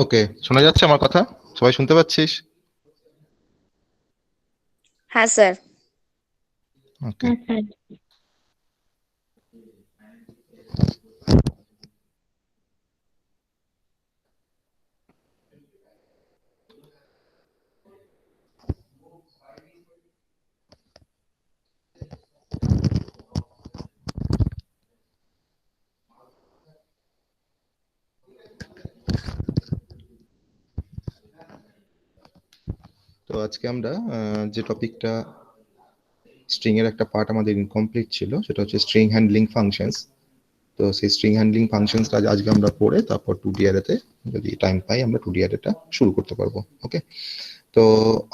ওকে, শোনা যাচ্ছে আমার কথা? সবাই শুনতে পাচ্ছিস? হ্যাঁ স্যার। ওকে। স্যার। তো আজকে আমরা যে টপিকটা, স্ট্রিং এর একটা পার্ট আমাদের ইনকমপ্লিট ছিল, সেটা হচ্ছে স্ট্রিং হ্যান্ডলিং ফাংশনস। তো সেই স্ট্রিং হ্যান্ডলিং ফাংশনসটা আজকে আমরা পড়ে তারপর 2D অ্যারেতে যদি টাইম পাই আমরা 2D অ্যারেটা শুরু করতে পারবো। ওকে, তো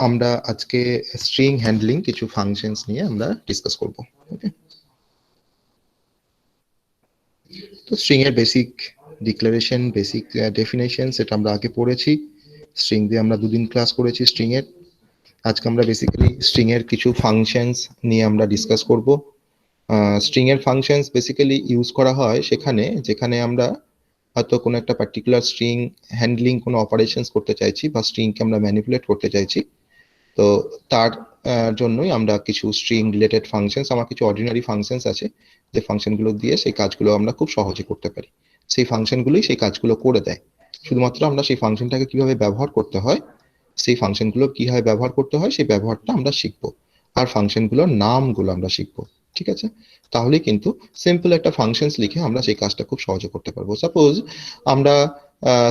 আমরা আজকে স্ট্রিং হ্যান্ডলিং কিছু ফাংশনস নিয়ে আমরা ডিসকাস করব। ওকে, তো স্ট্রিং এর বেসিক ডিক্লারেশন, বেসিক ডেফিনেশন সেটা আমরা আগে পড়েছি। স্ট্রিং দিয়ে আমরা দুদিন ক্লাস করেছি স্ট্রিং এর। আজকে আমরা বেসিক্যালি স্ট্রিং এর কিছু ফাংশনস নিয়ে আমরা ডিসকাস করব। স্ট্রিং এর ফাংশনস বেসিক্যালি ইউজ করা হয় যেখানে আমরা হয়তো কোনো একটা পার্টিকুলার স্ট্রিং হ্যান্ডলিং কোনো অপারেশনস করতে চাইছি বা স্ট্রিংকে আমরা ম্যানিপুলেট করতে চাইছি। তো তার জন্যই আমরা কিছু স্ট্রিং রিলেটেড ফাংশনস, আমার কিছু অর্ডিনারি ফাংশনস আছে যে ফাংশনগুলো দিয়ে সেই কাজগুলো আমরা খুব সহজে করতে পারি। সেই ফাংশনগুলোই সেই কাজগুলো করে দেয়। শুধুমাত্র আমরা সেই ফাংশনটাকে কিভাবে ব্যবহার করতে হয়, সেই ফাংশনগুলো কিভাবে ব্যবহার করতে হয় সেই ব্যবহারটা আমরা শিখবো, আর ফাংশনগুলোর নামগুলো আমরা শিখবো। ঠিক আছে, তাহলে কিন্তু সিম্পল একটা ফাংশনস লিখে আমরা সেই কাজটা খুব সহজে করতে পারবো। সাপোজ আমরা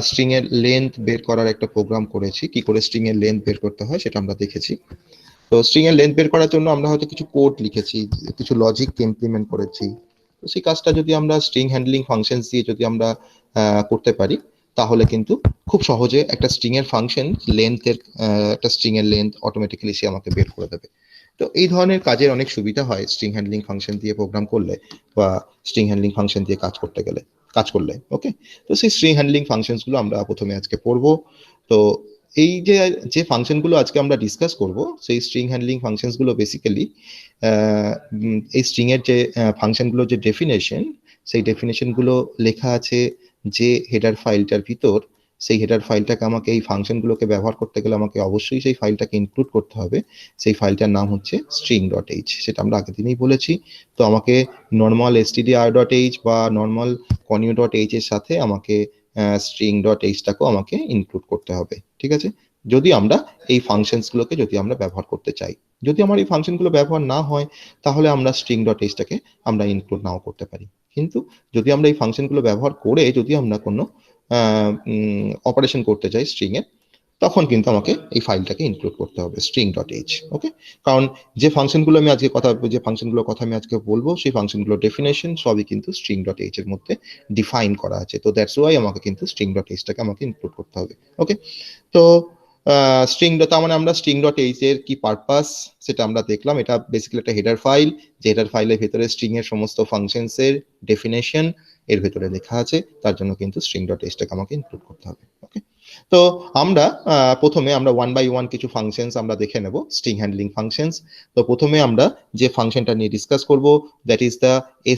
স্ট্রিং এর লেন্থ বের করার একটা প্রোগ্রাম করেছি, কি করে স্ট্রিং এর লেন্থ বের করতে হয় সেটা আমরা দেখেছি। তো স্ট্রিং এর লেন্থ বের করার জন্য আমরা হয়তো কিছু কোড লিখেছি, কিছু লজিক ইমপ্লিমেন্ট করেছি। তো সেই কাজটা যদি আমরা স্ট্রিং হ্যান্ডলিং ফাংশনস দিয়ে যদি আমরা করতে পারি, তাহলে কিন্তু খুব সহজে একটা স্ট্রিং এর ফাংশন লেন্থের, একটা স্ট্রিং এর লেন্থ অটোমেটিক্যালি সে আমাকে বের করে দেবে। তো এই ধরনের কাজের অনেক সুবিধা হয় স্ট্রিং হ্যান্ডলিং ফাংশন দিয়ে প্রোগ্রাম করলে বা স্ট্রিং হ্যান্ডলিং ফাংশন দিয়ে কাজ করলে। ওকে, তো সেই স্ট্রিং হ্যান্ডলিং ফাংশনস গুলো আমরা প্রথমে আজকে পড়বো। তো এই যে ফাংশনগুলো আজকে আমরা ডিসকাস করব, সেই স্ট্রিং হ্যান্ডলিং ফাংশনস গুলো বেসিক্যালি এই স্ট্রিং এর যে ফাংশনগুলো যে ডেফিনেশন, সেই ডেফিনেশন গুলো লেখা আছে যে হেডার ফাইলটার ভিতর। সেই হেডার ফাইলটাকে আমাকে এই ফাংশনগুলোকে ব্যবহার করতে গেলে আমাকে অবশ্যই সেই ফাইলটাকে ইনক্লুড করতে হবে। সেই ফাইলটার নাম হচ্ছে string.h, সেটা আমরা আগের দিনেই বলেছি। তো আমাকে নর্মাল stdr.h বা নর্মাল conio.h এর সাথে আমাকে string.h টাকেও আমাকে ইনক্লুড করতে হবে। ঠিক আছে, যদি আমরা এই ফাংশনসগুলোকে যদি আমরা ব্যবহার করতে চাই। যদি আমার এই ফাংশনগুলো ব্যবহার না হয়, তাহলে আমরা string.h টাকে আমরা ইনক্লুড নাও করতে পারি। কিন্তু যদি আমরা এই ফাংশনগুলো ব্যবহার করে যদি আমরা কোনো অপারেশন করতে চাই স্ট্রিং এ, তখন কিন্তু আমাকে এই ফাইলটাকে ইনক্লুড করতে হবে string.h। ওকে, কারণ যে ফাংশনগুলোর কথা আমি আজকে বলবো, সেই ফাংশনগুলোর ডেফিনেশন সবই কিন্তু string.h এর মধ্যে ডিফাইন করা আছে। তো দ্যাটস ওয়াই আমাকে কিন্তু string.h টাকে আমাকে ইনক্লুড করতে হবে। ওকে, তো তার মানে আমরা string.h এর কি পারপাস সেটা আমরা দেখলাম। এটা বেসিক্যালি একটা হেডার ফাইল, যে হেডার ফাইলের ভিতরে স্ট্রিং এর সমস্ত ফাংশনস এর ডেফিনেশন এর ভিতরে লেখা আছে। তার জন্য কিন্তু string.h টাকে আমাকে ইনক্লুড করতে হবে। ওকে, তো আমরা প্রথমে আমরা ওয়ান বাই ওয়ান কিছু ফাংশনস আমরা দেখে নেব, স্ট্রিং হ্যান্ডলিং ফাংশনস। তো প্রথমে আমরা যে ফাংশনটা নিয়ে ডিসকাস করব, that is the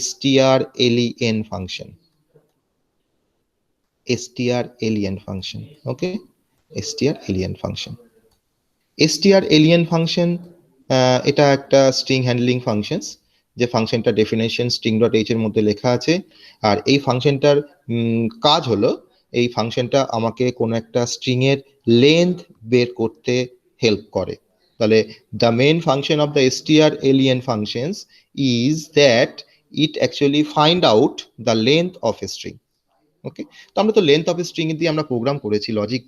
strlen function. strlen function. Okay, strlen function. strlen function এটা একটা স্ট্রিং হ্যান্ডলিং ফাংশনস, যে ফাংশনটা ডেফিনেশন string.h এর মধ্যে লেখা আছে। আর এই ফাংশনটার কাজ হলো, এই ফাংশনটা আমাকে কোনো একটা স্ট্রিং এর লেন্থ বের করতে হেল্প করে। তাহলে the main function of the strlen functions is that it actually find out the length of a string. ওকে, তো আমরা তো লেন্থ অফ স্ট্রিং দিয়ে আমরা প্রোগ্রাম করেছি, লজিক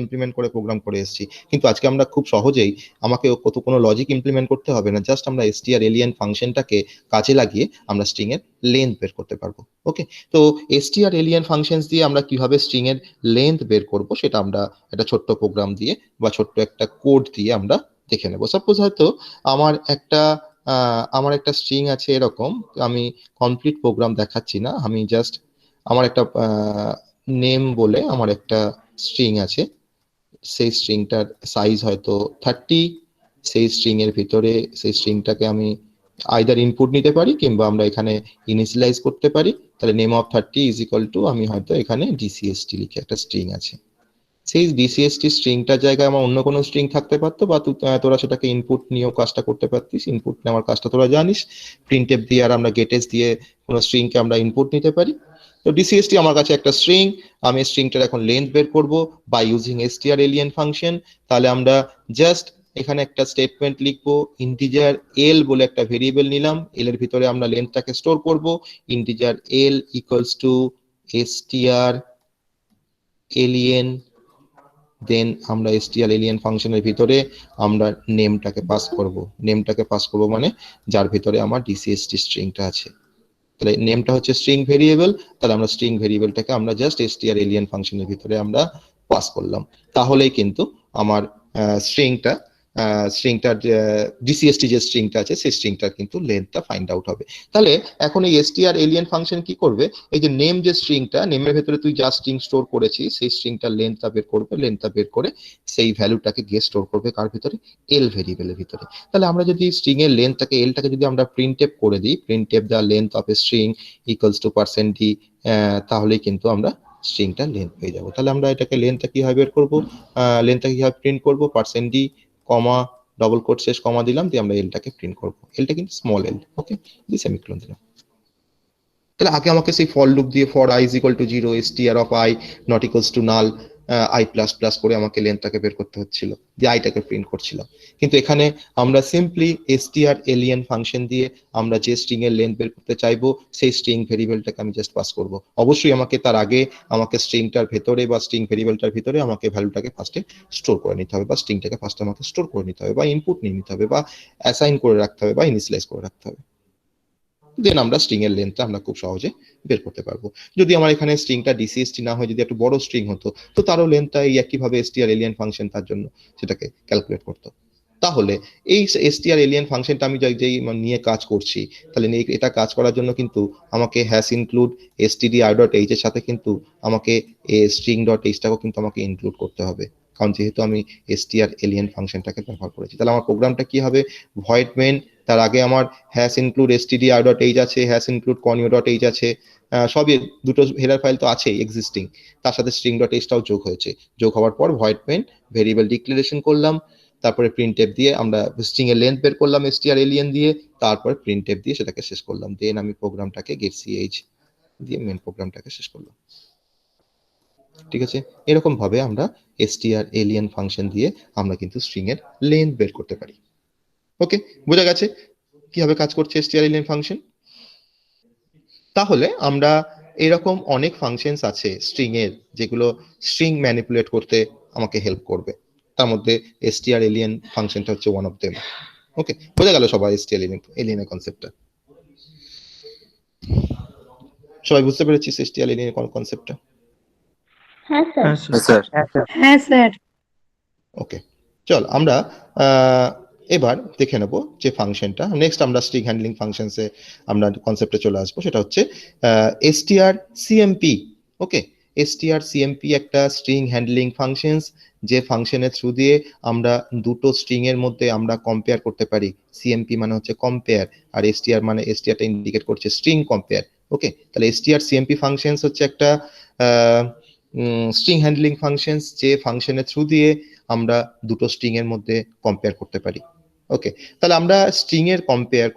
ইমপ্লিমেন্ট করে প্রোগ্রাম করে এসেছি। কিন্তু আজকে আমরা খুব সহজেই, আমাকে কোনো লজিক ইমপ্লিমেন্ট করতে হবে না, জাস্ট আমরা strlen ফাংশনটাকে কাজে লাগিয়ে আমরা স্ট্রিং এর লেন্থ বের করতে পারবো। ওকে, তো strlen ফাংশনস দিয়ে আমরা কিভাবে স্ট্রিং এর লেন্থ বের করব সেটা আমরা একটা ছোট্ট প্রোগ্রাম দিয়ে বা ছোট্ট একটা কোড দিয়ে আমরা দেখে নেব। সাপোজ হয়তো আমার একটা স্ট্রিং আছে এরকম, আমি কমপ্লিট প্রোগ্রাম দেখাচ্ছি না, আমি জাস্ট আমার একটা নেম বলে আমার একটা স্ট্রিং আছে, সেই স্ট্রিংটার সাইজ হয়তো 30। সেই স্ট্রিং এর ভিতরে সেই স্ট্রিংটাকে আমি আইদার ইনপুট নিতে পারি কিংবা আমরা এখানে ইনিশিয়ালাইজ করতে পারি। তাহলে name of 30 is equal to, আমি হয়তো এখানে DCST লিখে একটা স্ট্রিং আছে। সেই ডিসিএসটি স্ট্রিংটার জায়গায় আমার অন্য কোনো স্ট্রিং থাকতে পারতো, বা তোরা সেটাকে ইনপুট নিয়েও কাজটা করতে পারতিস। ইনপুট নেওয়ার কাজটা তোরা জানিস, প্রিন্টএফ দিয়ে আর আমরা গেটেস দিয়ে কোনো স্ট্রিংকে আমরা ইনপুট নিতে পারি। তো ডিসিএসটি আমার কাছে একটা স্ট্রিং, আমি স্ট্রিংটার এখন লেন্থ বের করব বাই ইউজিং strlen ফাংশন। তাহলে আমরা জাস্ট এখানে একটা স্টেটমেন্ট লিখবো, ইন্টিজার এল বলে একটা ভেরিয়েবল নিলাম, এল এর ভিতরে আমরা লেন্থটাকে স্টোর করব, integer L equals to strlen, দেন আমরা strlen ফাংশনের ভিতরে আমরা নেমটাকে পাস করব। নেমটাকে পাস করব মানে যার ভিতরে আমার ডিসিএসটি স্ট্রিংটা আছে। তাহলে নেমটা হচ্ছে স্ট্রিং ভেরিয়েবল, তাহলে আমরা স্ট্রিং ভেরিয়েবলটাকে আমরা জাস্ট strlen ফাংশনের ভিতরে আমরা পাস করলাম। তাহলেই কিন্তু আমার স্ট্রিংটার ডিসিএসটি যে স্ট্রিংটা আছে সেই স্ট্রিংটার কিন্তু লেন্থটা ফাইন্ড আউট হবে। তাহলে এখন এই strlen ফাংশন কি করবে, এই যে নেম যে স্ট্রিংটা, নেমের ভেতরে তুই যা স্ট্রিং স্টোর করেছিস সেই স্ট্রিংটার লেন্থটা বের করবে, লেন্থটা বের করে সেই ভ্যালুটাকে গিয়ে স্টোর করবে কার ভিতরে, এল ভেরিয়েবলের ভিতরে। তাহলে আমরা যদি স্ট্রিং এর লেন্থটাকে এলটাকে যদি আমরা প্রিন্টএফ করে দিই, printf the length of a string equals to %d, তাহলেই কিন্তু আমরা স্ট্রিংটা লেন্থ পেয়ে যাবো। তাহলে আমরা এটাকে লেন্থটা কিভাবে বের করবো, লেন্থটা কিভাবে প্রিন্ট করবো, %d কমা ডবল কোট শেষ কমা দিলাম, দিয়ে আমরা এলটাকে প্রিন্ট করবো। এলটা কিন্তু স্মল এল, ওকে, দিয়ে সেমিকোলন দিলাম। তাহলে আগে আমাকে সেই ফর লুপ দিয়ে for i is equal to 0 str of i not equals to null i plus plus করে আমাকে লেন্থটাকে বের করতে হচ্ছিল, দিয়ে আইটাকে প্রিন্ট করছিলাম। কিন্তু এখানে আমরা সিম্পলি strlen ফাংশন দিয়ে আমরা যে স্ট্রিং এর লেন্থ বের করতে চাইবো সেই স্ট্রিং ভেরিয়েবলটাকে আমি জাস্ট পাস করব। অবশ্যই আমাকে তার আগে আমাকে স্ট্রিংটার ভেতরে বা স্ট্রিং ভেরিয়েবলটার ভিতরে আমাকে ভ্যালুটাকে ফার্স্টে স্টোর করে নিতে হবে, বা স্ট্রিংটাকে ফার্স্টে আমাকে স্টোর করে নিতে হবে, বা ইনপুট নিয়ে নিতে হবে, বা অ্যাসাইন করে রাখতে হবে, বা ইনিশিয়ালাইজ করে রাখতে হবে। দেন আমরা স্ট্রিং এর লেন্থটা আমরা খুব সহজে বের করতে পারবো। যদি আমার এখানে স্ট্রিংটা ডিসিএসটি না হয়, যদি একটু বড় স্ট্রিং হতো, তো তারও লেন্থটা এই একইভাবে strlen ফাংশন তার জন্য সেটাকে ক্যালকুলেট করতো। তাহলে এই strlen ফাংশনটা আমি যেই নিয়ে কাজ করছি, তাহলে এটা কাজ করার জন্য কিন্তু আমাকে হ্যাশ ইনক্লুড stdio.h এর সাথে কিন্তু আমাকে string.h টাকেও কিন্তু আমাকে ইনক্লুড করতে হবে, কারণ যেহেতু আমি strlen ফাংশনটাকে ব্যবহার করেছি। তাহলে আমার প্রোগ্রামটা কি হবে, ভয়েড মেন, তার আগে আমার হ্যাশ ইনক্লুড stdio.h আছে, হ্যাশ ইনক্লুড conio.h আছে, সবই দুটো হেডার ফাইল তো আছেই এক্সিস্টিং, তার সাথে string.h টাও যোগ হয়েছে। যোগ হওয়ার পর ভয়েড মেন ভেরিয়েবল ডিক্লারেশন করলাম, তারপরে প্রিন্টএফ দিয়ে আমরা স্ট্রিং এর লেন্থ বের করলাম strlen দিয়ে, তারপর প্রিন্টএফ দিয়ে সেটাকে শেষ করলাম। দেন আমি প্রোগ্রামটাকে getch দিয়ে মেন প্রোগ্রামটাকে শেষ করলাম। ঠিক আছে, এরকম ভাবে আমরা strlen ফাংশন দিয়ে আমরা কিন্তু স্ট্রিং এর লেন্থ বের করতে পারি। ওকে, বোঝা গেছে কিভাবে কাজ করছে strlen ফাংশন। তাহলে আমরা এরকম অনেক ফাংশনস আছে স্ট্রিং এর, যেগুলো স্ট্রিং ম্যানিপুলেট করতে আমাকে হেল্প করবে। তার মধ্যে strlen ফাংশনটা হচ্ছে ওয়ান অফ দেম। ওকে, বোঝা গেল সবাই strlen এর কনসেপ্টটা? সবাই বুঝতে পেরেছি strlen এর কনসেপ্টটা? হ্যাঁ স্যার। হ্যাঁ স্যার। হ্যাঁ স্যার। ওকে, চল আমরা এবার দেখে নেব যে ফাংশনটা নেক্সট আমরা স্ট্রিং হ্যান্ডলিং ফাংশনসে আমরা কনসেপ্টে চলে আসবো, সেটা হচ্ছে strcmp। ওকে, strcmp একটা স্ট্রিং হ্যান্ডলিং ফাংশনস, যে ফাংশনের থ্রু দিয়ে আমরা দুটো স্ট্রিং এর মধ্যে আমরা কম্পেয়ার করতে পারি। cmp মানে হচ্ছে কম্পেয়ার, আর str মানে strটা ইন্ডিকেট করছে স্ট্রিং কম্পেয়ার। ওকে, তাহলে strcmp ফাংশনস হচ্ছে একটা স্ট্রিং হ্যান্ডলিং ফাংশনস, যে ফাংশনের থ্রু দিয়ে আমরা দুটো স্ট্রিং এর মধ্যে কম্পেয়ার করতে পারি। ওকে, তাহলে আমরা স্ট্রিং এর কম্পেয়ার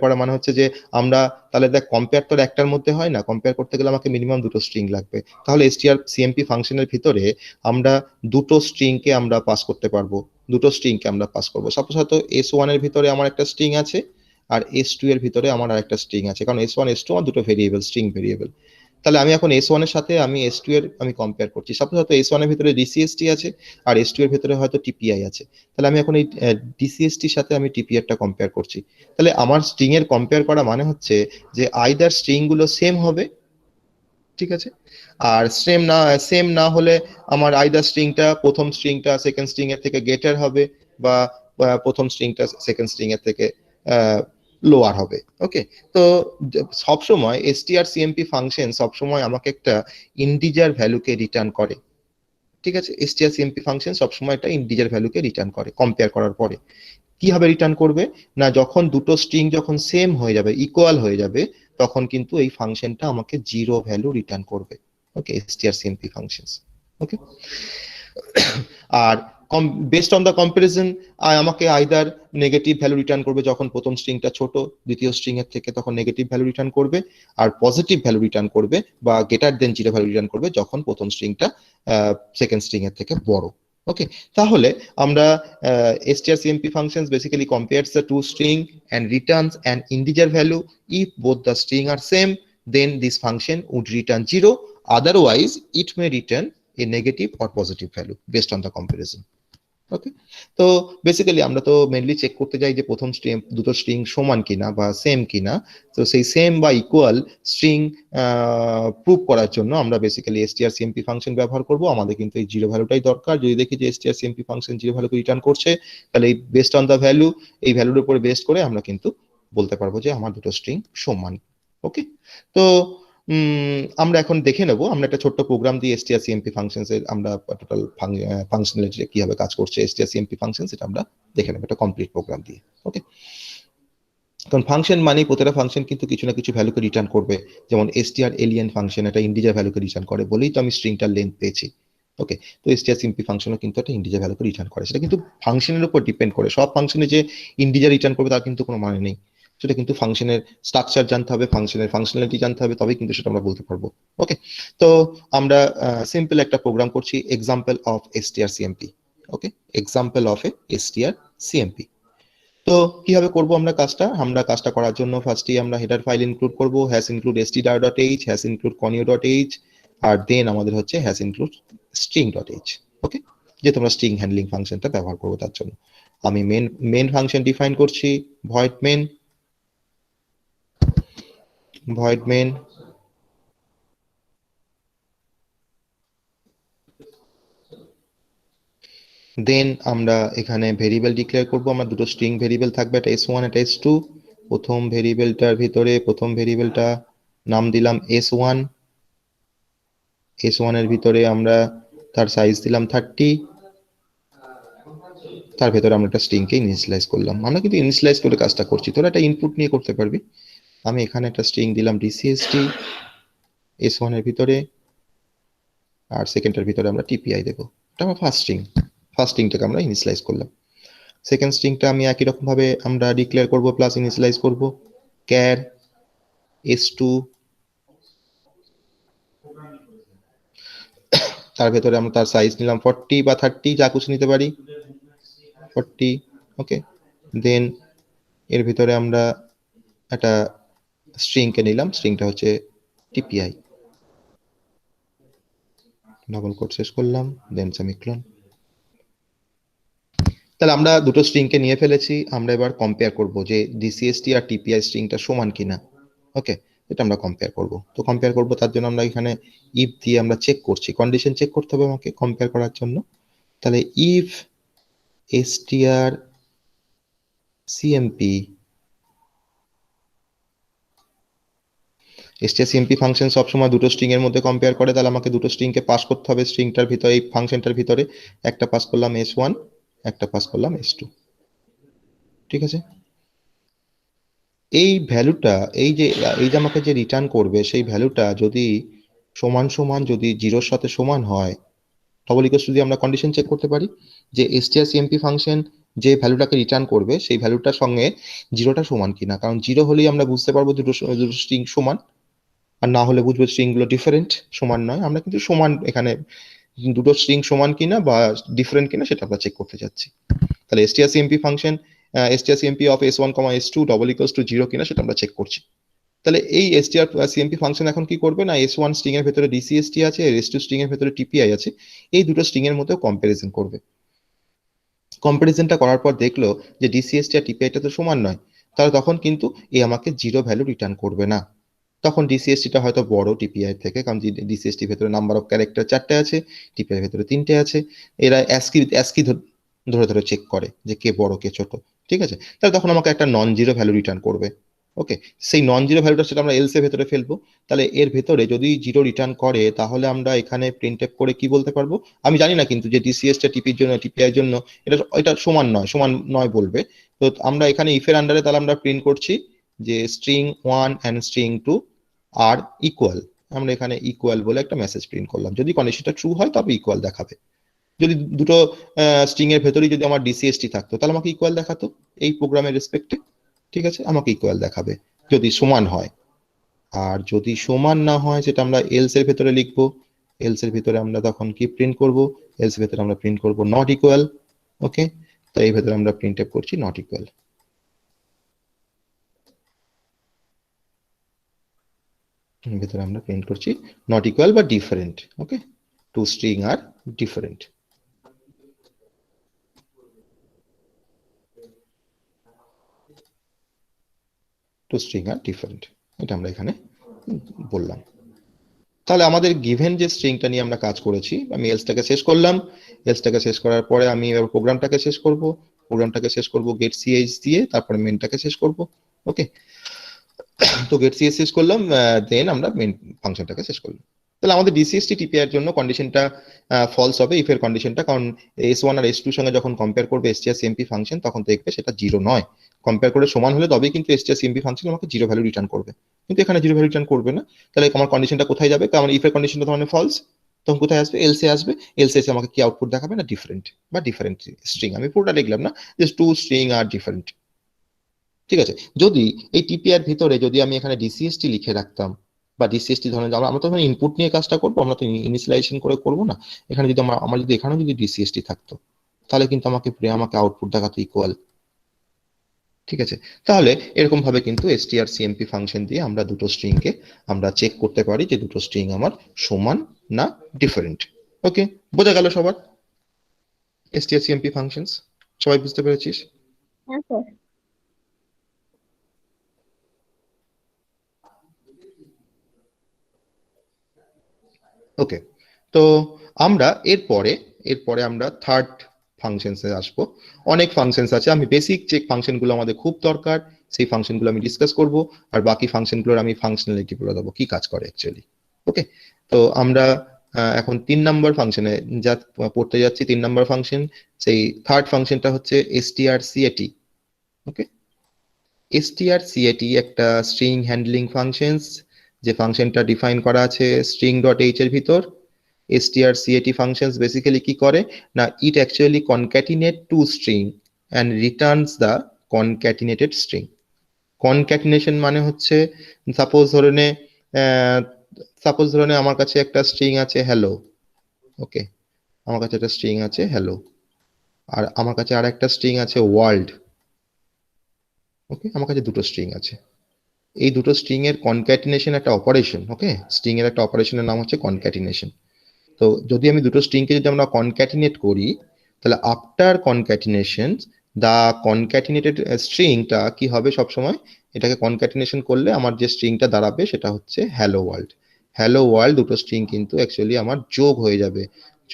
করা মানে হচ্ছে যে আমরা তাহলে দেখ কম্পেয়ার তো একটার মধ্যে হয় না, কম্পেয়ার করতে গেলে আমাকে মিনিমাম দুটো স্ট্রিং লাগবে। তাহলে strcmp ফাংশনের ভিতরে আমরা দুটো স্ট্রিংকে আমরা পাস করতে পারবো, দুটো স্ট্রিংকে আমরা পাস করবো। সাপোজ হয়তো s1 এর ভিতরে আমার একটা স্ট্রিং আছে, আর s2 এর ভিতরে আমার আরেকটা স্ট্রিং আছে, কারণ s1 s2 আমার দুটো ভেরিয়েবল, স্ট্রিং ভেরিয়েবল। তাহলে আমি এখন s1 এর সাথে আমি s2 এর আমি কম্পেয়ার করছি। সাপোজ হয়তো s1 এর ভিতরে dcst আছে, আর s2 এর ভিতরে হয়তো tpi আছে। তাহলে আমি এখন এই dcst এর সাথে আমি tpi টা কম্পেয়ার করছি। তাহলে আমার স্ট্রিং এর কম্পেয়ার করা মানে হচ্ছে যে আইদার স্ট্রিং গুলো সেম হবে, ঠিক আছে, আর সেম না হলে আমার আইদার স্ট্রিংটা প্রথম স্ট্রিংটা সেকেন্ড স্ট্রিং এর থেকে গেটার হবে, বা প্রথম স্ট্রিংটা সেকেন্ড স্ট্রিং এর থেকে লোয়ার হবে। ওকে, তো সবসময় strcmp ফাংশন সবসময় আমাকে একটা ইন্টিজার ভ্যালুকে রিটার্ন করে। ঠিক আছে, strcmp ফাংশন সবসময় একটা ইন্টিজার ভ্যালুকে রিটার্ন করে কম্পেয়ার করার পরে। কিভাবে রিটার্ন করবে না, যখন দুটো স্ট্রিং যখন সেম হয়ে যাবে, ইকুয়াল হয়ে যাবে, তখন কিন্তু এই ফাংশনটা আমাকে জিরো ভ্যালু রিটার্ন করবে। Okay, strcmp functions. ওকে, আর বেসড অন দ্য কম্পারিজন আমাকে আইদার নেগেটিভ ভ্যালু রিটার্ন করবে যখন প্রথম স্ট্রিংটা ছোট দ্বিতীয় স্ট্রিং এর থেকে, তখন নেগেটিভ ভ্যালু রিটার্ন করবে, আর পজিটিভ ভ্যালু রিটার্ন করবে বা গ্রেটার দেন 0 ভ্যালু রিটার্ন করবে যখন প্রথম স্ট্রিংটা সেকেন্ড স্ট্রিং এর থেকে বড়। ওকে, তাহলে আমরা strcmp functions basically compares the two string and returns an integer value. If both the string are same, then this function would return 0, otherwise it may return a negative or positive value based on the comparison. ওকে, তো basically আমরা তো mainly check করতে যাই যে প্রথম string দুটো string সমান কিনা বা সেম কিনা। তো সেই সেম বা ইকুয়াল স্ট্রিং প্রুভ করার জন্য আমরা বেসিক্যালি strcmp ফাংশন ব্যবহার করব। আমাদের কিন্তু এই 0 ভ্যালুটাই দরকার। যদি দেখি যে strcmp ফাংশন 0 ভ্যালুকে রিটার্ন করছে, তাহলে এই বেসড অন দা ভ্যালু, এই ভ্যালুর উপরে বেস করে আমরা কিন্তু বলতে পারবো যে আমার দুটো স্ট্রিং সমান। ওকে, তো আমরা এখন দেখে নেব, আমরা একটা ছোট্ট প্রোগ্রাম দিয়ে strcmp ফাংশনস এর আমরা টোটাল ফাংশনালিটি কিভাবে কাজ করছে strcmp ফাংশনস, এটা আমরা দেখে নেব একটা কমপ্লিট প্রোগ্রাম দিয়ে। ওকে, কারণ ফাংশন মানে প্রতিটা ফাংশন কিন্তু কিছু না কিছু ভ্যালুকে রিটার্ন করবে। যেমন strlen ফাংশন একটা ইন্টিজার ভ্যালুকে রিটার্ন করে বলেই তো আমি স্ট্রিংটার লেন্থ পেয়েছি। ওকে, তো strcmp ফাংশনও কিন্তু একটা ইন্টিজার ভ্যালুকে রিটার্ন করে। সেটা কিন্তু ফাংশনের উপর ডিপেন্ড করে। সব ফাংশনে যে ইন্টিজার রিটার্ন করবে তার কিন্তু কোনো মানে নেই। সেটা কিন্তু ফাংশনের স্ট্রাকচার জানতে হবে, ফাংশনের ফাংশনালিটি জানতে হবে, তবেই কিন্তু সেটা আমরা বলতে পারবো। ওকে, তো আমরা সিম্পল একটা প্রোগ্রাম করছি, example of strcmp। Okay, example of strcmp। তো কিভাবে করব আমরা কাজটা? আমরা কাজটা করার জন্য ফার্স্টেই আমরা হেডার ফাইল ইনক্লুড করব, #include str.h, #include conio.h, আর দেন আমাদের হচ্ছে #include string.h। ওকে, যে তোমরা স্ট্রিং হ্যান্ডলিং ফাংশনটা ব্যবহার করবো তার জন্য আমি মেন ফাংশন ডিফাইন করছি, ভয়েড মেন দেন আমরা এখানে ভেরিয়েবল ডিক্লেয়ার করব। আমরা দুটো স্ট্রিং ভেরিয়েবল থাকবে, একটা s1 একটা s2। প্রথম ভেরিয়েবলটার ভিতরে প্রথম ভেরিয়েবলটা নাম দিলাম s1। s1 এর ভিতরে আমরা তার সাইজ দিলাম 30। তার ভেতরে আমরা একটা স্ট্রিংকে ইনিশিয়ালাইজ করলাম। আমরা কিন্তু ইনিশিয়ালাইজ করে কাজটা করছি, তোরা একটা ইনপুট নিয়ে করতে পারবি। আমি এখানে একটা স্ট্রিং দিলাম dcst s1 এর ভিতরে, আর সেকেন্ডটার ভিতরে আমরা tpi দেবো। এটা আমার ফার্স্ট স্ট্রিংটাকে আমরা ইনিশিয়ালাইজ করলাম। সেকেন্ড স্ট্রিংটা আমি একই রকম ভাবে আমরা ডিক্লেয়ার করব প্লাস ইনিশিয়ালাইজ করব, char s2, তার ভেতরে আমরা তার সাইজ নিলাম 40 বা 30, যা কিছু নিতে পারি, 40। ওকে, দেন এর ভিতরে আমরা একটা স্ট্রিংকে নিলাম, স্ট্রিংটা হচ্ছে tpi, ডাবল কোট শেষ করলাম, দেন সেমিকোলন। তাহলে আমরা দুটো স্ট্রিংকে নিয়ে ফেলেছি। আমরা এবার কম্পেয়ার করব যে dcst আর tpi স্ট্রিংটা সমান কিনা। ওকে, এটা আমরা কম্পেয়ার করব। তো কম্পেয়ার করব তার জন্য আমরা এখানে ইফ দিয়ে আমরা চেক করছি, কন্ডিশন চেক করতে হবে আমাকে কম্পেয়ার করার জন্য। তাহলে ইফ strcmp ফাংশন সবসময় দুটো স্ট্রিং এর মধ্যে কম্পেয়ার করে, তাহলে আমাকে দুটো স্ট্রিংকে পাস করতে হবে স্ট্রিংটার ভিতরে, এই ফাংশনটার ভিতরে। একটা পাস করলাম s1, একটা পাস করলাম s2। ঠিক আছে, এই ভ্যালুটা এই যে আমাকে যে রিটার্ন করবে সেই ভ্যালুটা যদি সমান যদি 0-র সাথে সমান হয়, ডবল ইকুয়ালস টু দিয়ে আমরা কন্ডিশন চেক করতে পারি যে strcmp ফাংশন যে ভ্যালুটাকে রিটার্ন করবে সেই ভ্যালুটার সঙ্গে 0টা সমান কিনা। কারণ 0 হলেই আমরা বুঝতে পারবো দুটো স্ট্রিং সমান, আর না হলে বুঝবো স্ট্রিং গুলো ডিফারেন্ট, সমান নয়। আমরা কিন্তু সমান, এখানে দুটো স্ট্রিং সমান কিনা বা ডিফারেন্ট কিনা সেটা আমরা চেক করতে যাচ্ছি। তাহলে strcmp function strcmp of s1, s2 double equals to 0 কিনা সেটা আমরা চেক করছি। তাহলে এই strcmp ফাংশন এখন কি করবে না, s1 স্ট্রিং এর ভেতরে dcst আছে, s2 স্ট্রিং এর ভেতরে tpi আছে, এই দুটো স্ট্রিং এর মধ্যে কম্পারিজন করবে। কম্পারিজনটা করার পর দেখলো যে dcst আর tpi টা তো সমান নয়, তাহলে তখন কিন্তু এই আমাকে 0 ভ্যালু রিটার্ন করবে না। তখন dcst টা হয়তো বড় tpi এর থেকে, কারণ dcst এর ভেতরে নাম্বার অফ ক্যারেক্টার 4টে আছে, tpi এর ভেতরে 3টে আছে। এরা ASCII ধরে চেক করে যে কে বড় কে ছোট। ঠিক আছে, তাহলে তখন আমাকে একটা নন জিরো ভ্যালু রিটার্ন করবে। ওকে, সেই নন জিরো ভ্যালুটা সেটা আমরা এলস এর ভেতরে ফেলবো। তাহলে এর ভেতরে যদি 0 রিটার্ন করে তাহলে আমরা এখানে প্রিন্টএফ করে কি বলতে পারবো, আমি জানি না কিন্তু যে dcs টা টিপির জন্য tpi এর জন্য এটা সমান নয় বলবে। তো আমরা এখানে ইফ এর আন্ডারে তাহলে আমরা প্রিন্ট করছি যে string 1 and string 2 R equal. আমরা এখানে ইকুয়াল বলে একটা মেসেজ প্রিন্ট করলাম। যদি কন্ডিশনটা ট্রু হয় তবে ইকুয়াল দেখাবে। যদি দুটো স্ট্রিং এর ভেতরেই যদি আমার ডিসিএসটি থাকতো তাহলে আমাকে ইকুয়াল দেখাতো এই প্রোগ্রামের রেসপেক্টে। ঠিক আছে, আমাকে ইকুয়াল দেখাবে যদি সমান হয়। আর যদি সমান না হয় সেটা আমরা এলস এর ভেতরে লিখবো। এলস এর ভিতরে আমরা তখন কি প্রিন্ট করব? এলস এর ভেতরে আমরা প্রিন্ট করব নট ইকুয়াল। ওকে, তো এই ভেতরে আমরা প্রিন্ট করছি নট ইকুয়াল। ভেতরে আমরা প্রিন্ট করছি নট ইকুয়াল বা different. Okay, two string are different. Two string are different, এটা আমরা এখানে বললাম। তাহলে আমাদের গিভেন যে স্ট্রিংটা নিয়ে আমরা কাজ করেছি, আমি এলসটাকে শেষ করলাম। এলসটাকে শেষ করার পরে আমি এবার প্রোগ্রামটাকে শেষ করব। প্রোগ্রামটাকে শেষ করব গেট সিএইচ দিয়ে, তারপরে মেনটাকে শেষ করব। ওকে, তো গেট সিএইচ শেষ করলাম, দেন আমরা মেন ফাংশনটাকে শেষ করলাম। তাহলে আমাদের ডিসিএসটি টিপিআর জন্য কন্ডিশনটা ফলস হবে, ইফ এর কন্ডিশনটা, কারণ S1 আর S2 সঙ্গে যখন কম্পেয়ার করবে strcmp ফাংশন তখন দেখবে সেটা 0 নয়। কম্পেয়ার করে সমান হলে তবেই কিন্তু strcmp ফাংশন আমাকে 0 ভ্যালু রিটার্ন করবে, কিন্তু এখানে 0 ভ্যালু রিটার্ন করবে না। তাহলে আমার কন্ডিশনটা কোথায় যাবে? কারণ ইফ এর কন্ডিশনটা তো মানে ফলস, তখন কোথায় আসবে? এলসে আসবে। এলসে এসে আমাকে কি আউটপুট দেখাবে? না ডিফারেন্ট বা ডিফারেন্ট স্ট্রিং। আমি পুরোটা লিখলাম না, just two string are different. ঠিক আছে, যদি এই টিপিআর ভিতরে যদি আমি এখানে ডিসিএসটি লিখে রাখতাম, বা ডিসিএসটি ধরনের আমরা তো এখানে ইনপুট নিয়ে কাজটা করবো, আমরা তো ইনিশিয়ালাইজেশন করে করবো না। এখানে যদি আমার যদি এখানেও যদি ডিসিএসটি থাকতো তাহলে কিন্তু আমাকে আউটপুট দেখাতো ইকুয়াল। ঠিক আছে, তাহলে এরকম ভাবে কিন্তু strcmp ফাংশন দিয়ে আমরা দুটো স্ট্রিং কে আমরা চেক করতে পারি যে দুটো স্ট্রিং আমার সমান না ডিফারেন্ট। ওকে, বোঝা গেল সবার strcmp ফাংশনস? সবাই বুঝতে পেরেছিস? হ্যাঁ স্যার। ওকে, তো আমরা এরপরে আমরা থার্ড ফাংশনসে আসবো। অনেক ফাংশনস আছে, আমি বেসিক যে ফাংশনগুলো আমাদের খুব দরকার সেই ফাংশনগুলো আমি ডিসকাস করব, আর বাকি ফাংশনগুলোর আমি ফাংশনালিটি বলে দেবো কি কাজ করে অ্যাকচুয়ালি। ওকে, তো আমরা এখন 3 নম্বর ফাংশনে যা পড়তে যাচ্ছি। 3 নম্বর ফাংশন, সেই থার্ড ফাংশনটা হচ্ছে strcat। ওকে, strcat একটা স্ট্রিং হ্যান্ডলিং ফাংশনস, যে ফাংশনটা ডিফাইন করা আছে string.h এর ভিতর। strcat functions basically কি করে না, it actually concatenate two string and returns the concatenated string. concatenation মানে হচ্ছে সাপোজ ধরে নে আমার কাছে একটা স্ট্রিং আছে হ্যালো। ওকে, আমার কাছে একটা স্ট্রিং আছে হ্যালো, আর আমার কাছে আর একটা স্ট্রিং আছে ওয়ার্ল্ড। ওকে, আমার কাছে দুটো স্ট্রিং আছে। এই দুটো স্ট্রিং এর কনক্যাটিনেশন একটা অপারেশন। ওকে, স্ট্রিং এর একটা অপারেশনের নাম হচ্ছে কনক্যাটিনেশন। তো যদি আমি দুটো স্ট্রিংকে যদি আমরা কনক্যাটিনেট করি, তাহলে আফটার কনক্যাটিনেশন দা কনক্যাটিনেটেড স্ট্রিংটা কি হবে সবসময়, এটাকে কনক্যাটিনেশন করলে আমার যে স্ট্রিংটা দাঁড়াবে সেটা হচ্ছে হ্যালো ওয়ার্ল্ড। হ্যালো ওয়ার্ল্ড দুটো স্ট্রিং কিন্তু অ্যাকচুয়ালি আমার যোগ হয়ে যাবে।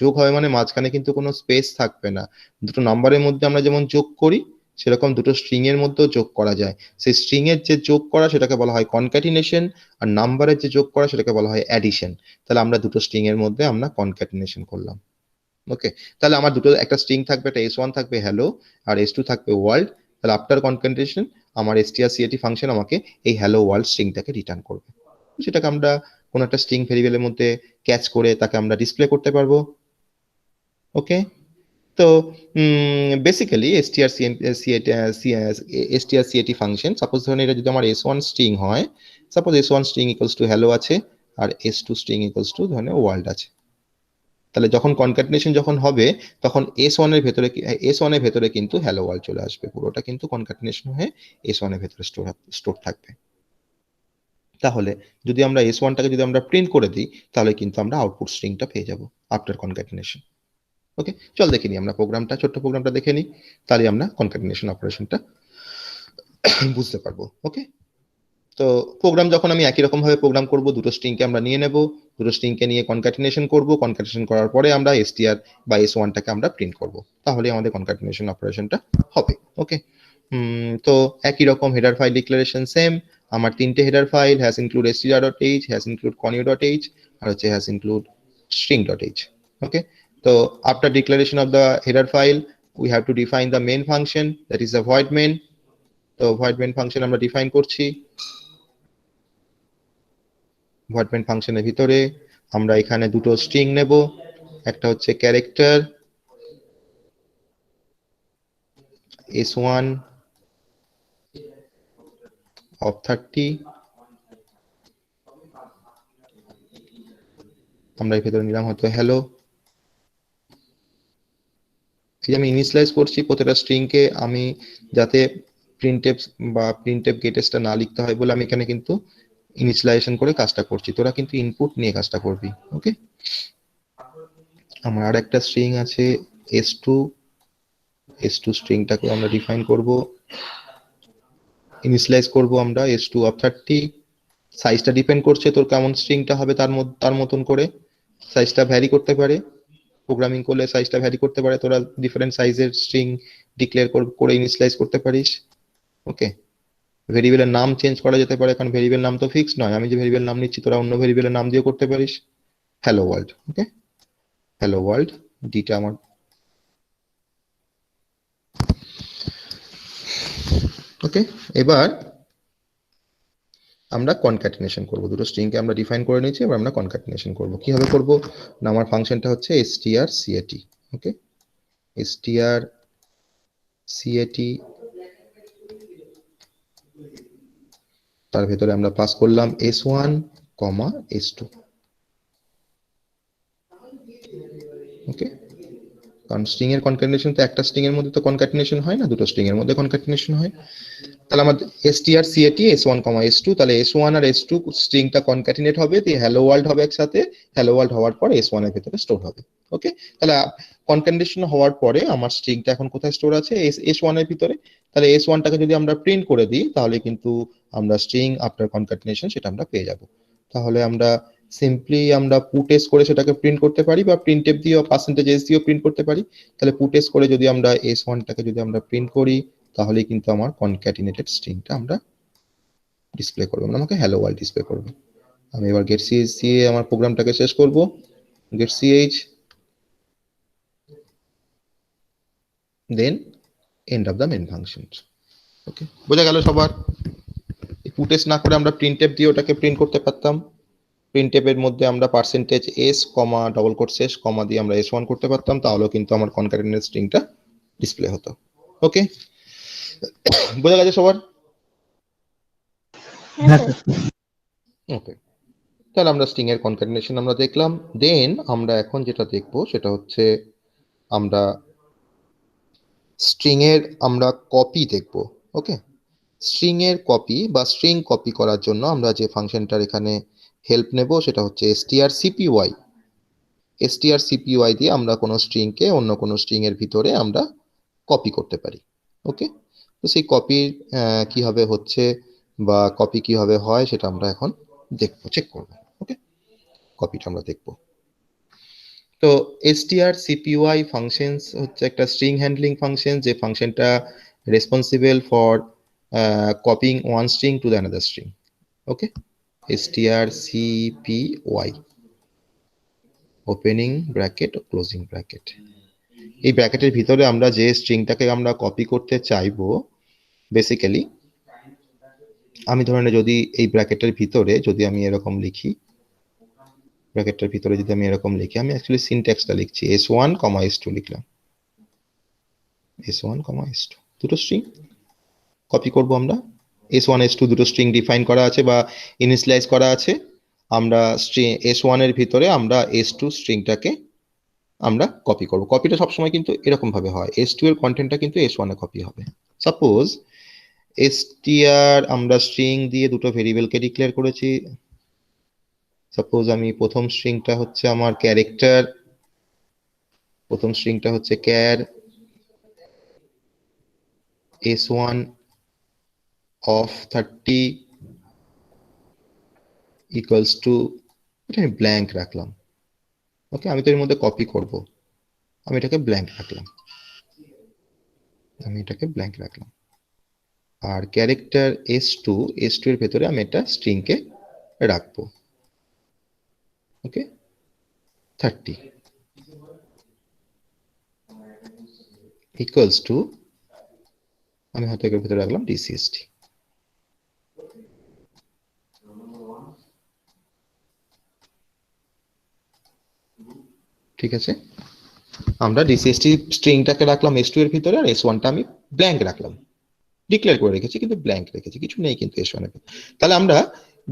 যোগ হয় মানে মাঝখানে কিন্তু কোনো স্পেস থাকবে না। দুটো নাম্বারের মধ্যে আমরা যেমন যোগ করি সেরকম দুটো স্ট্রিং এর মধ্যেও যোগ করা যায়। সেই স্ট্রিং এর যে যোগ করা সেটাকে বলা হয় কনক্যাটিনেশন, আর নাম্বারের যে যোগ করা সেটাকে বলা হয় অ্যাডিশন। তাহলে আমরা দুটো স্ট্রিং এর মধ্যে আমরা কনক্যাটিনেশন করলাম। ওকে, তাহলে আমার দুটো একটা স্ট্রিং থাকবে, একটা s1 থাকবে হ্যালো আর s2 থাকবে ওয়ার্ল্ড। তাহলে আফটার কনক্যাটিনেশন আমার strcat ফাংশন আমাকে এই হ্যালো ওয়ার্ল্ড স্ট্রিংটাকে রিটার্ন করবে। সেটাকে আমরা কোন একটা স্ট্রিং ভেরিয়েবলের মধ্যে ক্যাচ করে তাকে আমরা ডিসপ্লে করতে পারবো। ওকে, তো বেসিক্যালি strcat ফাংশন, সাপোজ ধরুন এটা যদি আমার s1 স্ট্রিং হয়, suppose s1 string equals to hello আছে আর s2 স্ট্রিং ইকুয়ালস টু ধরুন ওয়ার্ল্ড আছে। তাহলে যখন কনক্যাটিনেশন যখন হবে তখন s1 এর ভেতরে কিন্তু হ্যালো ওয়ার্ল্ড চলে আসবে, পুরোটা কিন্তু কনক্যাটিনেশন হয়ে s1 এর ভেতরে স্টোর থাকবে। তাহলে যদি আমরা s1টাকে যদি আমরা প্রিন্ট করে দিই তাহলে কিন্তু আমরা আউটপুট স্ট্রিংটা পেয়ে যাব আফটার কনক্যাটিনেশন। ওকে, চল দেখে নিই আমরা প্রোগ্রামটা, ছোট্ট প্রোগ্রামটা দেখে নিই, তাহলে আমরা কনক্যাটিনেশন অপারেশনটা বুঝতে পারবো। ওকে, তো প্রোগ্রাম যখন আমি একই রকম ভাবে প্রোগ্রাম করব, দুটো স্ট্রিংকে আমরা নিয়ে নেব, দুটো স্ট্রিংকে নিয়ে কনক্যাটিনেশন করব, কনক্যাটিনেশন করার পরে আমরা str বা s1টাকে আমরা প্রিন্ট করব, তাহলে আমাদের কনক্যাটিনেশন অপারেশনটা হবে। ওকে, তো একই রকম হেডার ফাইল ডিক্লারেশন সেম। আমার তিনটে header file, has include str.h, has include conio.h আর হচ্ছে হ্যাজ ইনক্লুড string.h। ওকে, তো after declaration of the header file we have to define the main function, that is the void main। তো void main function আমরা define করছি। Void main ফাংশনের ভিতরে আমরা এখানে দুটো স্ট্রিং নেব, একটা হচ্ছে ক্যারেক্টার s1 of 30, আমরা এর ভেতরে নিলাম হয়তো হ্যালো। আমি ইনিশিয়ালাইজ করছি প্রত্যেকটা স্ট্রিং কে, আমি যাতে প্রিন্টএফ বা প্রিন্টএফ গেটেসটা না লিখতে হয় বলে আমি এখানে কিন্তু ইনিশিয়ালাইজেশন করে কাজটা করছি, তোরা কিন্তু ইনপুট নিয়ে কাজটা করবি। ওকে, আমার আর একটা স্ট্রিং আছে s2, s2 স্ট্রিংটাকে আমরা ডিফাইন করব, ইনিশিয়ালাইজ করব আমরা s2 of 30। সাইজটা ডিপেন্ড করছে তোর কেমন স্ট্রিংটা হবে তার মতন করে সাইজটা ভ্যারি করতে পারে, প্রোগ্রামিং করলে সাইজটা ভ্যারি করতে পারে, তোরা ডিফারেন্ট সাইজের স্ট্রিং ডিক্লেয়ার করে ইনিশিয়ালাইজ করতে পারিস। ওকে, ভেরিয়েবলের নাম চেঞ্জ করা যেতে পারে, কারণ ভেরিয়েবল নাম তো ফিক্স নয়, আমি যে ভেরিয়েবল নাম নিচ্ছি তোরা অন্য ভেরিয়েবলের নাম দিয়ে করতে পারিস। হ্যালো ওয়ার্ল্ড, ওকে, হ্যালো ওয়ার্ল্ড ডিটা আমার। ওকে, এবার আমরা কনক্যাটিনেশন করব, দুটো স্ট্রিংকে আমরা ডিফাইন করে নিয়েছি, এবার আমরা কনক্যাটিনেশন করব। কিভাবে করব না, আমার ফাংশনটা হচ্ছে strcat। ওকে, strcat, তার ভেতরে আমরা পাস করলাম s1, s2। ওকে, কারণ স্ট্রিং এর কনক্যাটিনেশন তো একটা স্ট্রিং এর মধ্যে তো কনক্যাটিনেশন হয় না, দুটো স্ট্রিং এর মধ্যে কনক্যাটিনেশন হয়। তাহলে আমাদের strcat s1, s2, তাহলে s1 আর s2 স্ট্রিংটা কনক্যাটিনেট হবে, দিয়ে হ্যালো ওয়ার্ল্ড হবে একসাথে, হ্যালো ওয়ার্ল্ড হওয়ার পর s1 এর ভিতরে স্টোর হবে। ওকে, তাহলে কনক্যাটিনেশন হওয়ার পরে আমার স্ট্রিংটা এখন কোথায় স্টোর আছে, s1 এর ভিতরে। তাহলে s1 টাকে যদি আমরা প্রিন্ট করে দিই তাহলে কিন্তু আমরা স্ট্রিং আফটার কনক্যাটিনেশন সেটা আমরা পেয়ে যাব। তাহলে আমরা সিম্পলি আমরা পুটেস করে সেটাকে প্রিন্ট করতে পারি, বা প্রিন্টএফ দিয়ে %s দিয়েও প্রিন্ট করতে পারি। তাহলে পুটেস করে যদি আমরা s1 টাকে যদি আমরা প্রিন্ট করি তাহলে কিন্তু আমার কনক্যাটিনেটেড স্ট্রিংটা আমরা ডিসপ্লে করবো, মানে আমাকে হ্যালো ওয়ার্ল্ড ডিসপ্লে করবে। আমি এবার গেট সিএইচ দিয়ে আমার প্রোগ্রামটাকে শেষ করব, গেট সিএইচ, then end of the main function. Okay, বোঝা গেল সবার? পুটেস না করে আমরা প্রিন্টএফ দিয়ে ওটাকে প্রিন্ট করতে পারতাম, প্রিন্টএফ এর মধ্যে আমরা %s, ডবল কোট শেষ, কমা দিয়ে আমরা s1 করতে পারতাম, তাহলেও কিন্তু আমার কনক্যাটিনেটেড স্ট্রিংটা ডিসপ্লে হতো। ওকে, বোঝা গেছে সবার? ওকে, তাহলে আমরা স্ট্রিং এর কনক্যাটিনেশন আমরা দেখলাম। দেন আমরা এখন যেটা দেখবো সেটা হচ্ছে আমরা স্ট্রিং এর আমরা কপি দেখব। ওকে, স্ট্রিং এর কপি বা স্ট্রিং কপি করার জন্য আমরা যে ফাংশনটার এখানে হেল্প নেব সেটা হচ্ছে strcpy। strcpy দিয়ে আমরা কোনো স্ট্রিং কে অন্য কোনো স্ট্রিং এর ভিতরে আমরা কপি করতে পারি। ওকে, তো সেই কপি কিভাবে হচ্ছে বা কপি কিভাবে হয় সেটা আমরা এখন দেখবো, চেক করব। ওকে, কপিটা আমরা দেখবো। তো strcpy ফাংশনস হচ্ছে একটা স্ট্রিং হ্যান্ডলিং ফাংশন, যে ফাংশনটা responsible for copying one string to the another string. Okay, strcpy, opening bracket closing bracket, এই ব্র্যাকেটের ভিতরে আমরা যে স্ট্রিংটাকে আমরা কপি করতে চাইবো, বেসিক্যালি আমি ধরে নে যদি এই ব্র্যাকেটের ভিতরে যদি আমি এরকম লিখি, ব্র্যাকেটের ভিতরে যদি আমি এরকম লিখি, আমি অ্যাকচুয়ালি সিনট্যাক্সটা লিখছি s1, s2 লিখলাম, s1, s2 দুটো স্ট্রিং কপি করব আমরা। s1, s2 দুটো স্ট্রিং ডিফাইন করা আছে বা ইনিশিয়ালাইজ করা আছে, আমরা স্ট্রিং s1 এর ভিতরে আমরা s2 স্ট্রিংটাকে আমরা কপি করব। কপিটা সবসময় কিন্তু এরকম ভাবে হয়, s2 এর কন্টেন্টটা কিন্তু s1 এ কপি হবে। সাপোজ str আমরা স্ট্রিং দিয়ে দুটো ভেরিয়েবলকে ডিক্লেয়ার করেছি। সাপোজ আমি প্রথম স্ট্রিংটা হচ্ছে আমার ক্যারেক্টার, প্রথম স্ট্রিংটা হচ্ছে char s1 of 30 equals to, এটা আমি ব্ল্যাঙ্ক রাখলাম। ওকে, আমি তো এর মধ্যে কপি করব, আমি এটাকে ব্ল্যাঙ্ক রাখলাম, আমি এটাকে ব্ল্যাঙ্ক রাখলাম। আর ক্যারেক্টার s2 এর ভেতরে আমি একটা স্ট্রিং কে রাখবো। ওকে, 30 ইকুয়ালস টু, আমি হয়তো এর ভেতরে রাখলাম dcst। ঠিক আছে, আমরা ডিসিএসটি স্ট্রিংটাকে রাখলাম s2 এর ভিতরে, আর s1টা আমি ব্ল্যাঙ্ক রাখলাম, ডিক্লেয়ার করে রেখেছি কিন্তু ব্ল্যাঙ্ক রেখেছি, কিছু নেই কিন্তু s1 এর। তাহলে আমরা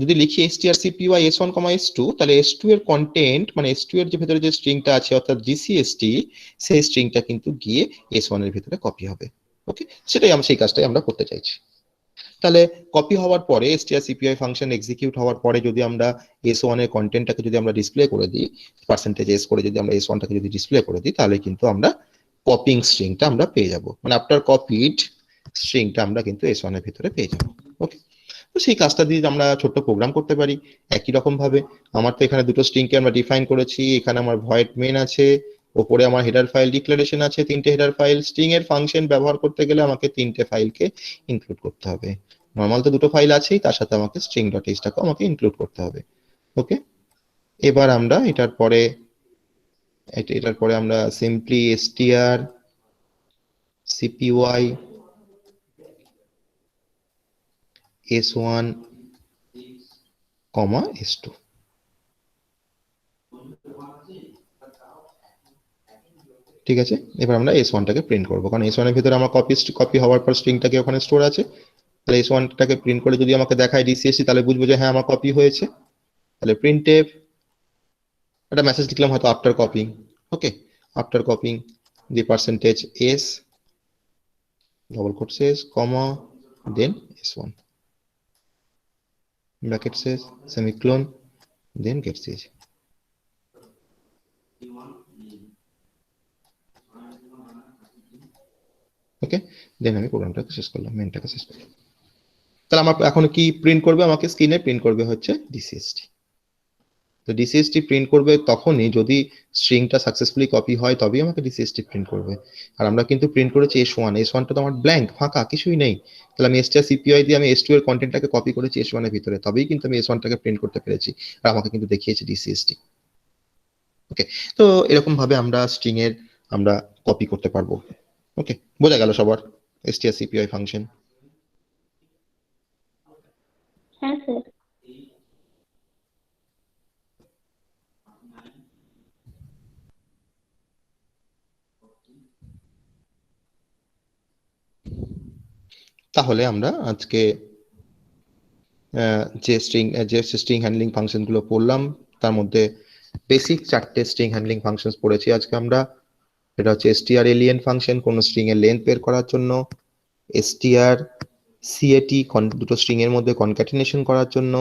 যদি লিখি strcpy s1, s2, তাহলে s2 এর কন্টেন্ট মানে s2 এর যে ভিতরে যে স্ট্রিংটা আছে অর্থাৎ gcst, সেই স্ট্রিংটা কিন্তু গিয়ে s1 এর ভিতরে কপি হবে। ওকে, সেই কাজটাই আমরা করতে চাইছি। তাহলে কপি হওয়ার পরে strcpy ফাংশন এক্সিকিউট হওয়ার পরে যদি আমরা s1 এর কন্টেন্টটাকে যদি আমরা ডিসপ্লে করে দিই, %s করে যদি আমরা s1টাকে যদি ডিসপ্লে করে দিই, তাহলে কিন্তু আমরা কপিং স্ট্রিংটা আমরা পেয়ে যাব, মানে আফটার কপিড স্ট্রিংটা আমরা কিন্তু s1 এর ভিতরে পেয়ে যাব। ওকে, তো সেই কাজটা দিয়ে আমরা ছোট্ট প্রোগ্রাম করতে পারি একই রকম ভাবে। আমার তো এখানে দুটো স্ট্রিংকে আমরা ডিফাইন করেছি, এখানে আমার ভয়েড মেন আছে, ওপরে আমার হেডার ফাইল ডিক্লারেশন আছে, 3টে হেডার ফাইল। স্ট্রিং এর ফাংশন ব্যবহার করতে গেলে আমাকে 3টে ফাইলকে ইনক্লুড করতে হবে। নর্মাল তো দুটো ফাইল আছেই, তার সাথে আমাকে string.h টাকে আমাকে ইনক্লুড করতে হবে। ওকে, এবার আমরা এটার পরে আমরা simply str cpy s1, s2, ঠিক আছে। এবার আমরা s1টাকে প্রিন্ট করব, কারণ s1 এর ভিতরে আমার কপি হওয়ার পর স্ট্রিংটাকে ওখানে স্টোর আছে। তাহলে s1টাকে প্রিন্ট করে যদি আমাকে দেখায় ডিসিএসসি, তাহলে বুঝবো যে হ্যাঁ আমার কপি হয়েছে। তাহলে printf একটা মেসেজ লিখলাম হয়তো after copying. Okay, after copying the %s double quote says comma then s1 bracket says semicolon then get ch। ওকে, দেন আমি প্রোগ্রামটাকে শেষ করলাম, মেনটাকে শেষ করলাম। তাহলে আমার এখন কি প্রিন্ট করবে, আমাকে স্ক্রিনে প্রিন্ট করবে হচ্ছে ডিসিএসটি। তো ডিসিএসটি প্রিন্ট করবে তখনই যদি স্ট্রিংটা সাকসেসফুলি কপি হয়, তবেই আমাকে ডিসিএসটি প্রিন্ট করবে। আর আমরা কিন্তু প্রিন্ট করেছি s1, s1টা তো আমার ব্ল্যাঙ্ক, ফাঁকা, কিছুই নেই। তাহলে আমি strcpy দিয়ে আমি s2 এর কন্টেন্টটাকে কপি করেছি s1 এর ভিতরে, তবেই কিন্তু আমি s1টাকে প্রিন্ট করতে পেরেছি, আর আমাকে কিন্তু দেখিয়েছে ডিসিএসটি। ওকে, তো এরকম ভাবে আমরা স্ট্রিং এর আমরা কপি করতে পারবো। ওকে, বোঝা গেল সবার strcpy ফাংশন? হ্যাঁ স্যার। তাহলে আমরা আজকে যে স্ট্রিং হ্যান্ডলিং ফাংশন গুলো পড়লাম, তার মধ্যে বেসিক 4টে স্ট্রিং হ্যান্ডলিং ফাংশনস পড়েছি আজকে আমরা। এটা হচ্ছে strlen ফাংশন, কোন স্ট্রিং এর লেন্থ বের করার জন্য; strcat দুটো স্ট্রিং এর মধ্যে কনক্যাটিনেশন করার জন্য;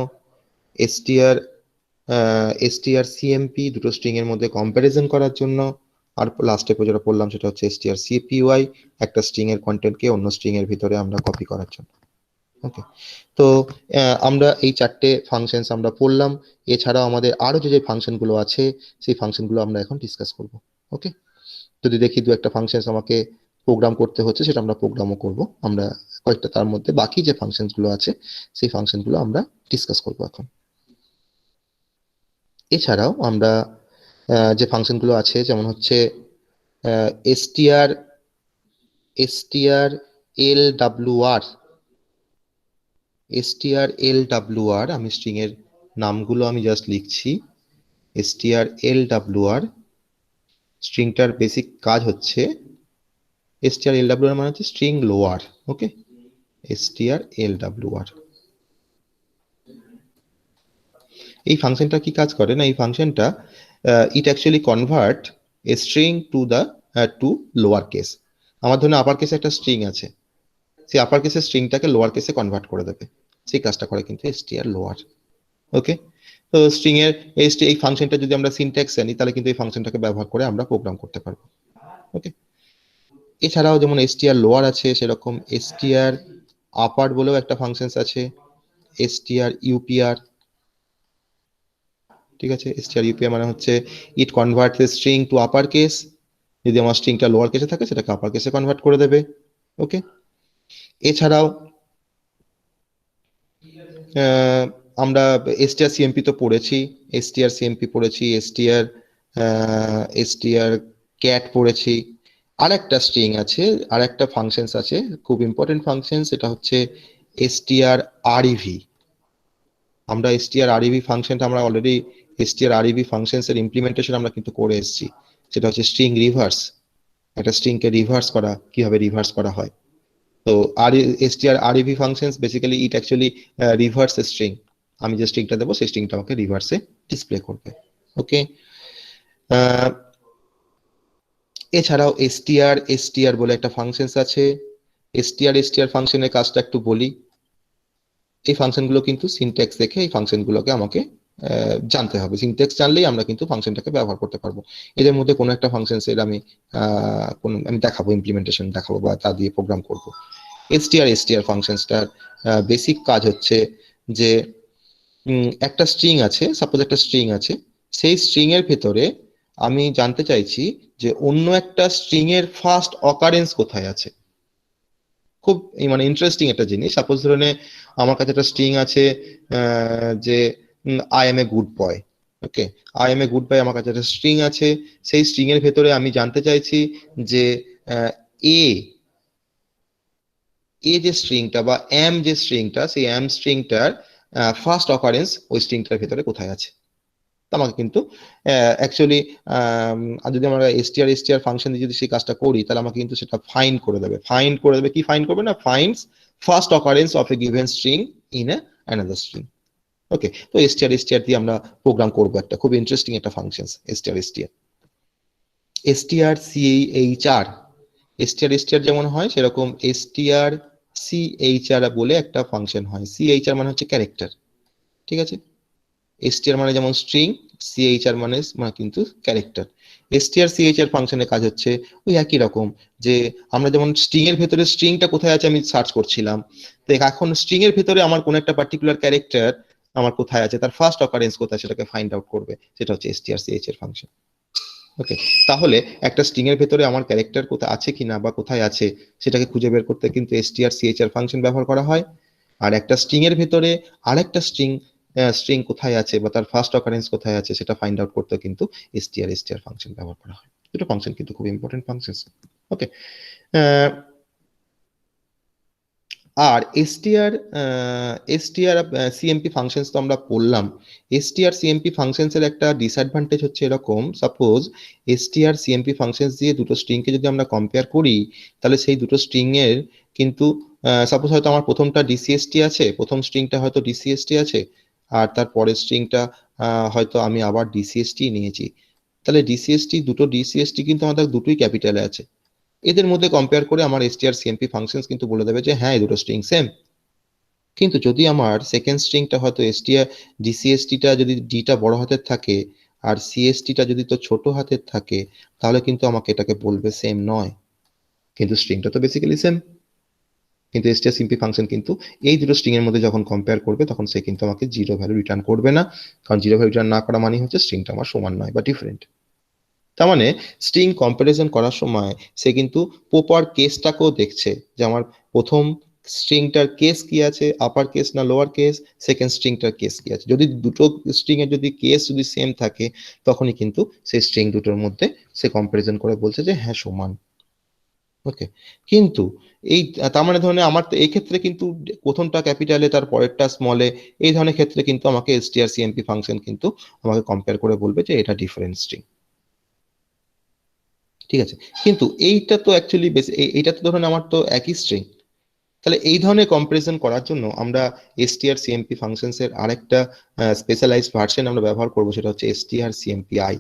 strcmp দুটো স্ট্রিং এর মধ্যে কম্প্যারিজন করার জন্য; আর লাস্টে যেটা পড়লাম সেটা হচ্ছে strcpy একটা স্ট্রিং এর কন্টেন্টকে অন্য স্ট্রিং এর ভিতরে আমরা কপি করার জন্য। ওকে, তো আমরা এই 4টে ফাংশনস আমরা পড়লাম। এছাড়াও আমাদের আরো যে ফাংশন গুলো আছে, সেই ফাংশন গুলো আমরা এখন ডিসকাস করব। ওকে, যদি দেখি দু একটা ফাংশনস আমাকে প্রোগ্রাম করতে হচ্ছে, সেটা আমরা প্রোগ্রামও করব। আমরা কয়েকটা তার মধ্যে বাকি যে ফাংশনস গুলো আছে, সেই ফাংশন গুলো আমরা ডিসকাস করব এখন। এছাড়াও আমরা যে ফাংশন গুলো আছে, যেমন হচ্ছে strlwr, আমি স্ট্রিং এর নামগুলো আমি জাস্ট লিখছি। strlwr স্ট্রিংটার বেসিক কাজ হচ্ছে, strlwr মানে হচ্ছে স্ট্রিং লোয়ার। ওকে, strlwr এই ফাংশনটা কি কাজ করে না, এই ফাংশনটা it actually convert a string to lower case. আমার ধরুন আপার কেসে একটা স্ট্রিং আছে, সেই আপার কেসের স্ট্রিংটাকে লোয়ার কেসে কনভার্ট করে দেবে, সেই কাজটা করে কিন্তু strlower। ওকে, তো স্ট্রিং এর এই ফাংশনটা যদি আমরা সিনট্যাক্স জানি, তাহলে কিন্তু এই ফাংশনটাকে ব্যবহার করে আমরা প্রোগ্রাম করতে পারবো। ওকে, এছাড়াও যেমন strlower আছে, সেরকম strupper বলেও একটা ফাংশনস আছে, strupr। ঠিক আছে, strupr মানে হচ্ছে it convert the string to upper case. যদি আমার স্ট্রিংটা লোয়ার কেসে থাকে, সেটাকে আপার কেসে কনভার্ট করে দেবে। ওকে, এছাড়াও আমরা strcmp তো পড়েছি, strcmp পড়েছি, strcat পড়েছি। আরেকটা স্ট্রিং আছে, আরেকটা ফাংশনস আছে, খুব ইম্পর্টেন্ট ফাংশন, সেটা হচ্ছে strrev। আমরা strrev ফাংশনটা আমরা অলরেডি strrev ফাংশনস এর ইমপ্লিমেন্টেশন আমরা কিন্তু করে এসেছি। সেটা হচ্ছে স্ট্রিং রিভার্স। একটা স্ট্রিংকে রিভার্স করা, কিভাবে রিভার্স করা হয়। তো আর str rev functions basically it actually reverse a string। আমি যে স্ট্রিংটা দেবো সেই স্ট্রিংটা আমাকে রিভার্সে ডিসপ্লে করবে। ওকে, এছাড়াও str বলে একটা ফাংশনস আছে। str ফাংশনের কাজটা একটু বলি। এই ফাংশনগুলো কিন্তু সিনট্যাক্স দেখে এই ফাংশনগুলোকে আমাকে জানতে হবে। সিনট্যাক্স জানলেই আমরা কিন্তু ফাংশনটাকে ব্যবহার করতে পারবো। এদের মধ্যে কোনো একটা ফাংশনস এর আমি দেখাবো, ইমপ্লিমেন্টেশন দেখাবো বা তা দিয়ে প্রোগ্রাম করব। str ফাংশনসটার বেসিক কাজ হচ্ছে যে একটা স্ট্রিং আছে, সাপোজ একটা স্ট্রিং আছে, সেই স্ট্রিং এর ভেতরে আমি জানতে চাইছি যে অন্য একটা স্ট্রিং এর ফার্স্ট অকারেন্স কোথায় আছে। খুব মানে ইন্টারেস্টিং একটা জিনিস। সাপোজ ধরে নে আমার কাছে একটা স্ট্রিং আছে যে I M a good boy. Okay, I M a good boy আমার কাছে একটা স্ট্রিং আছে। সেই স্ট্রিং এর ভেতরে আমি জানতে চাইছি যে এ যে স্ট্রিংটা বা এম যে স্ট্রিংটা, সেই এম স্ট্রিংটার ফার্স্ট অকারেন্স ওই স্ট্রিংটার ভেতরে কোথায় আছে। আমাকে কিন্তু অ্যাকচুয়ালি যদি আমরা str ফাংশন দিয়ে যদি সেই কাজটা করি, তাহলে আমাকে কিন্তু সেটা ফাইন্ড করে দেবে। কি ফাইন্ড করবে না, finds first occurrence of a given string in a another string. Okay, তো str দিয়ে আমরা প্রোগ্রাম করবো একটা খুব ইন্টারেস্টিং একটা ফাংশন str যেমন হয় সেরকম strchr বলে একটা ফাংশন হয়। chr মানে হচ্ছে ক্যারেক্টার, ঠিক আছে। str মানে যেমন স্ট্রিং, chr মানে কিন্তু ক্যারেক্টার। strchr ফাংশনের কাজ হচ্ছে ওই একই রকম, যে আমরা যেমন স্ট্রিং এর ভেতরে স্ট্রিংটা কোথায় আছে আমি সার্চ করছিলাম, তো এখন স্ট্রিং এর ভেতরে আমার কোন একটা পার্টিকুলার ক্যারেক্টার আমার কোথায় আছে, তার ফার্স্ট অকারেন্স কোথায় সেটাকে ফাইন্ড আউট করবে, সেটা হচ্ছে strchr ফাংশন। ওকে, তাহলে একটা স্ট্রিং এর ভেতরে আমার ক্যারেক্টার কোথায় আছে কিনা বা কোথায় আছে সেটাকে খুঁজে বের করতে কিন্তু strchr ফাংশন ব্যবহার করা হয়। আর একটা স্ট্রিং এর ভেতরে আরেকটা স্ট্রিং কোথায় আছে বা তার ফার্স্ট অকারেন্স কোথায় আছে সেটা ফাইন্ড আউট করতে কিন্তু str ফাংশন ব্যবহার করা হয়। দুটো ফাংশন কিন্তু খুব ইম্পর্টেন্ট ফাংশন। ওকে, আর str cmp ফাংশনস তো আমরা পড়লাম। str cmp ফাংশনস এর একটা ডিসঅ্যাডভান্টেজ হচ্ছে এরকম, সাপোজ str cmp ফাংশনস দিয়ে দুটো স্ট্রিংকে যদি আমরা কম্পেয়ার করি, তাহলে সেই দুটো স্ট্রিং এর কিন্তু সাপোজ হয়তো আমার প্রথমটা dcst আছে, প্রথম স্ট্রিংটা হয়তো dcst আছে, আর তার পরের স্ট্রিংটা হয়তো আমি আবার dcst নিয়েছি, তাহলে দুটো dcst কিন্তু আমাদের দুটোই ক্যাপিটালে আছে। এদের মধ্যে কম্পেয়ার করে আমার str cmp ফাংশনস কিন্তু বলে দেবে যে হ্যাঁ এই দুটো স্ট্রিং সেম। কিন্তু যদি আমার সেকেন্ড স্ট্রিংটা হয়তো dcst টা যদি ডিটা বড় হাতের থাকে আর cst টা যদি তো ছোট হাতের থাকে, তাহলে কিন্তু আমাকে এটাকে বলবে সেম নয়, কিন্তু স্ট্রিংটা তো বেসিক্যালি সেম। কিন্তু str cmp ফাংশন কিন্তু এই দুটো স্ট্রিং এর মধ্যে যখন কম্পেয়ার করবে তখন সে কিন্তু আমাকে জিরো ভ্যালু রিটার্ন করবে না, কারণ জিরো ভ্যালু রিটার্ন না করা মানে হচ্ছে স্ট্রিংটা আমার সমান নয় বা ডিফারেন্ট। তার মানে স্ট্রিং কম্পারিজন করার সময় সে কিন্তু প্রপার কেসটাকেও দেখছে, যে আমার প্রথম স্ট্রিংটার কেস কি আছে, আপার কেস না লোয়ার কেস, সেকেন্ড স্ট্রিংটার কেস কি আছে। যদি দুটো স্ট্রিং এর যদি কেস যদি সেম থাকে, তখনই কিন্তু সেই স্ট্রিং দুটোর মধ্যে সে কম্পারিজন করে বলছে যে হ্যাঁ সমান। ওকে, কিন্তু এই তার মানে ধরনের আমার তো এই ক্ষেত্রে কিন্তু প্রথমটা ক্যাপিটালে তার পরেরটা স্মলে, এই ধরনের ক্ষেত্রে কিন্তু আমাকে str cmp ফাংশন কিন্তু আমাকে কম্পেয়ার করে বলবে যে এটা ডিফারেন্ট স্ট্রিং, ঠিক আছে। কিন্তু এইটা তো অ্যাকচুয়ালি এইটা তো ধরুন আমার তো একই স্ট্রিং, তাহলে এই ধরনের কম্পারিজন করার জন্য আমরা str cmp ফাংশনস এর আরেকটা স্পেশালাইজড ভার্সন আমরা ব্যবহার করব, সেটা হচ্ছে str cmpi।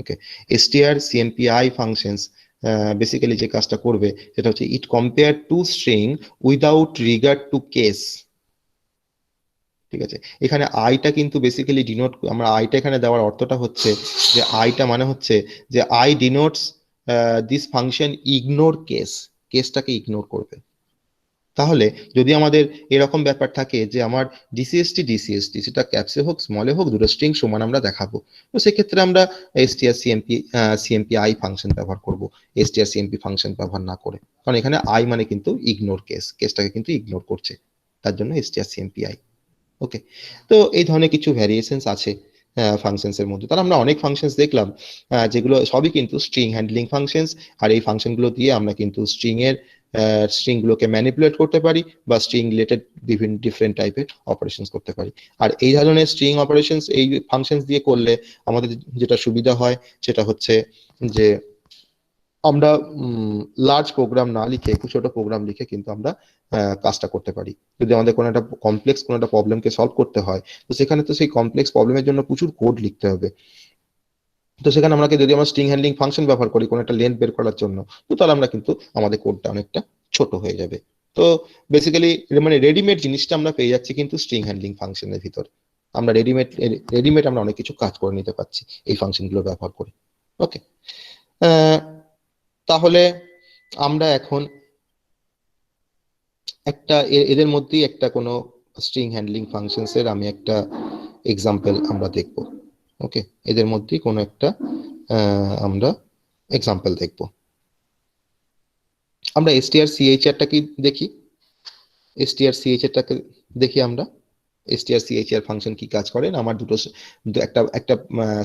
Okay, str cmpi functions basically যে কাজটা করবে সেটা হচ্ছে it compare two string without regard to case. ঠিক আছে, এখানে আইটা কিন্তু বেসিক্যালি ডিনোট, আমরা আইটা এখানে দেওয়ার অর্থটা হচ্ছে যে আইটা মানে হচ্ছে যে I denotes this function ignore কেসটাকে ইগনোর করবে। তাহলে যদি আমাদের এরকম ব্যাপার থাকে যে আমার ডিসিএসটি সেটা ক্যাপসে হোক স্মলে হোক দুটো স্ট্রিং সমান আমরা দেখাবো, তো সেক্ষেত্রে আমরা str cmp আই ফাংশন ব্যবহার করব, str cmp ফাংশন ব্যবহার না করে, কারণ এখানে আই মানে কিন্তু ইগনোর কেসটাকে কিন্তু ইগনোর করছে, তার জন্য str cmp আই। ওকে, তো এই ধরনের কিছু ভ্যারিয়েশনস আছে ফাংশনস এর মধ্যে। তাহলে আমরা অনেক ফাংশনস দেখলাম যেগুলো সবই কিন্তু স্ট্রিং হ্যান্ডলিং ফাংশনস, আর এই ফাংশনগুলো দিয়ে আমরা কিন্তু স্ট্রিং এর স্ট্রিং গুলোকে ম্যানিপুলেট করতে পারি বা স্ট্রিং রিলেটেড বিভিন্ন ডিফারেন্ট টাইপের অপারেশনস করতে পারি। আর এই ধরনের স্ট্রিং অপারেশনস এই ফাংশনস দিয়ে করলে আমাদের যেটা সুবিধা হয় সেটা হচ্ছে যে আমরা লার্জ প্রোগ্রাম না লিখে একটু ছোট প্রোগ্রাম লিখে কিন্তু আমরা কাজটা করতে পারি। যদি আমাদের কোনো একটা কমপ্লেক্স কোনো একটা প্রবলেমকে সলভ করতে হয়, তো সেখানে তো সেই কমপ্লেক্স প্রবলেমের জন্য প্রচুর কোড লিখতে হবে। তো সেখানে আমরা যদি আমরা স্ট্রিং হ্যান্ডলিং ফাংশন ব্যবহার করি কোনো একটা লেন্থ বের করার জন্য, তো তাহলে আমরা কিন্তু আমাদের কোডটা অনেকটা ছোট হয়ে যাবে। তো বেসিক্যালি মানে রেডিমেড জিনিসটা আমরা পেয়ে যাচ্ছি কিন্তু স্ট্রিং হ্যান্ডলিং ফাংশনের ভিতর। আমরা রেডিমেড আমরা অনেক কিছু কাজ করে নিতে পারছি এই ফাংশনগুলো ব্যবহার করে। ওকে, তাহলে আমরা এখন একটা এদের মধ্যেই একটা কোনো স্ট্রিং হ্যান্ডলিং ফাংশনস এর আমি একটা এক্সাম্পল আমরা দেখব। ওকে, এদের মধ্যেই কোনো একটা আমরা এক্সাম্পল দেখব। আমরা strchr টা কি দেখি, strchr টাকে দেখি আমরা। strchr ফাংশন কি কাজ করে, আমার একটা একটা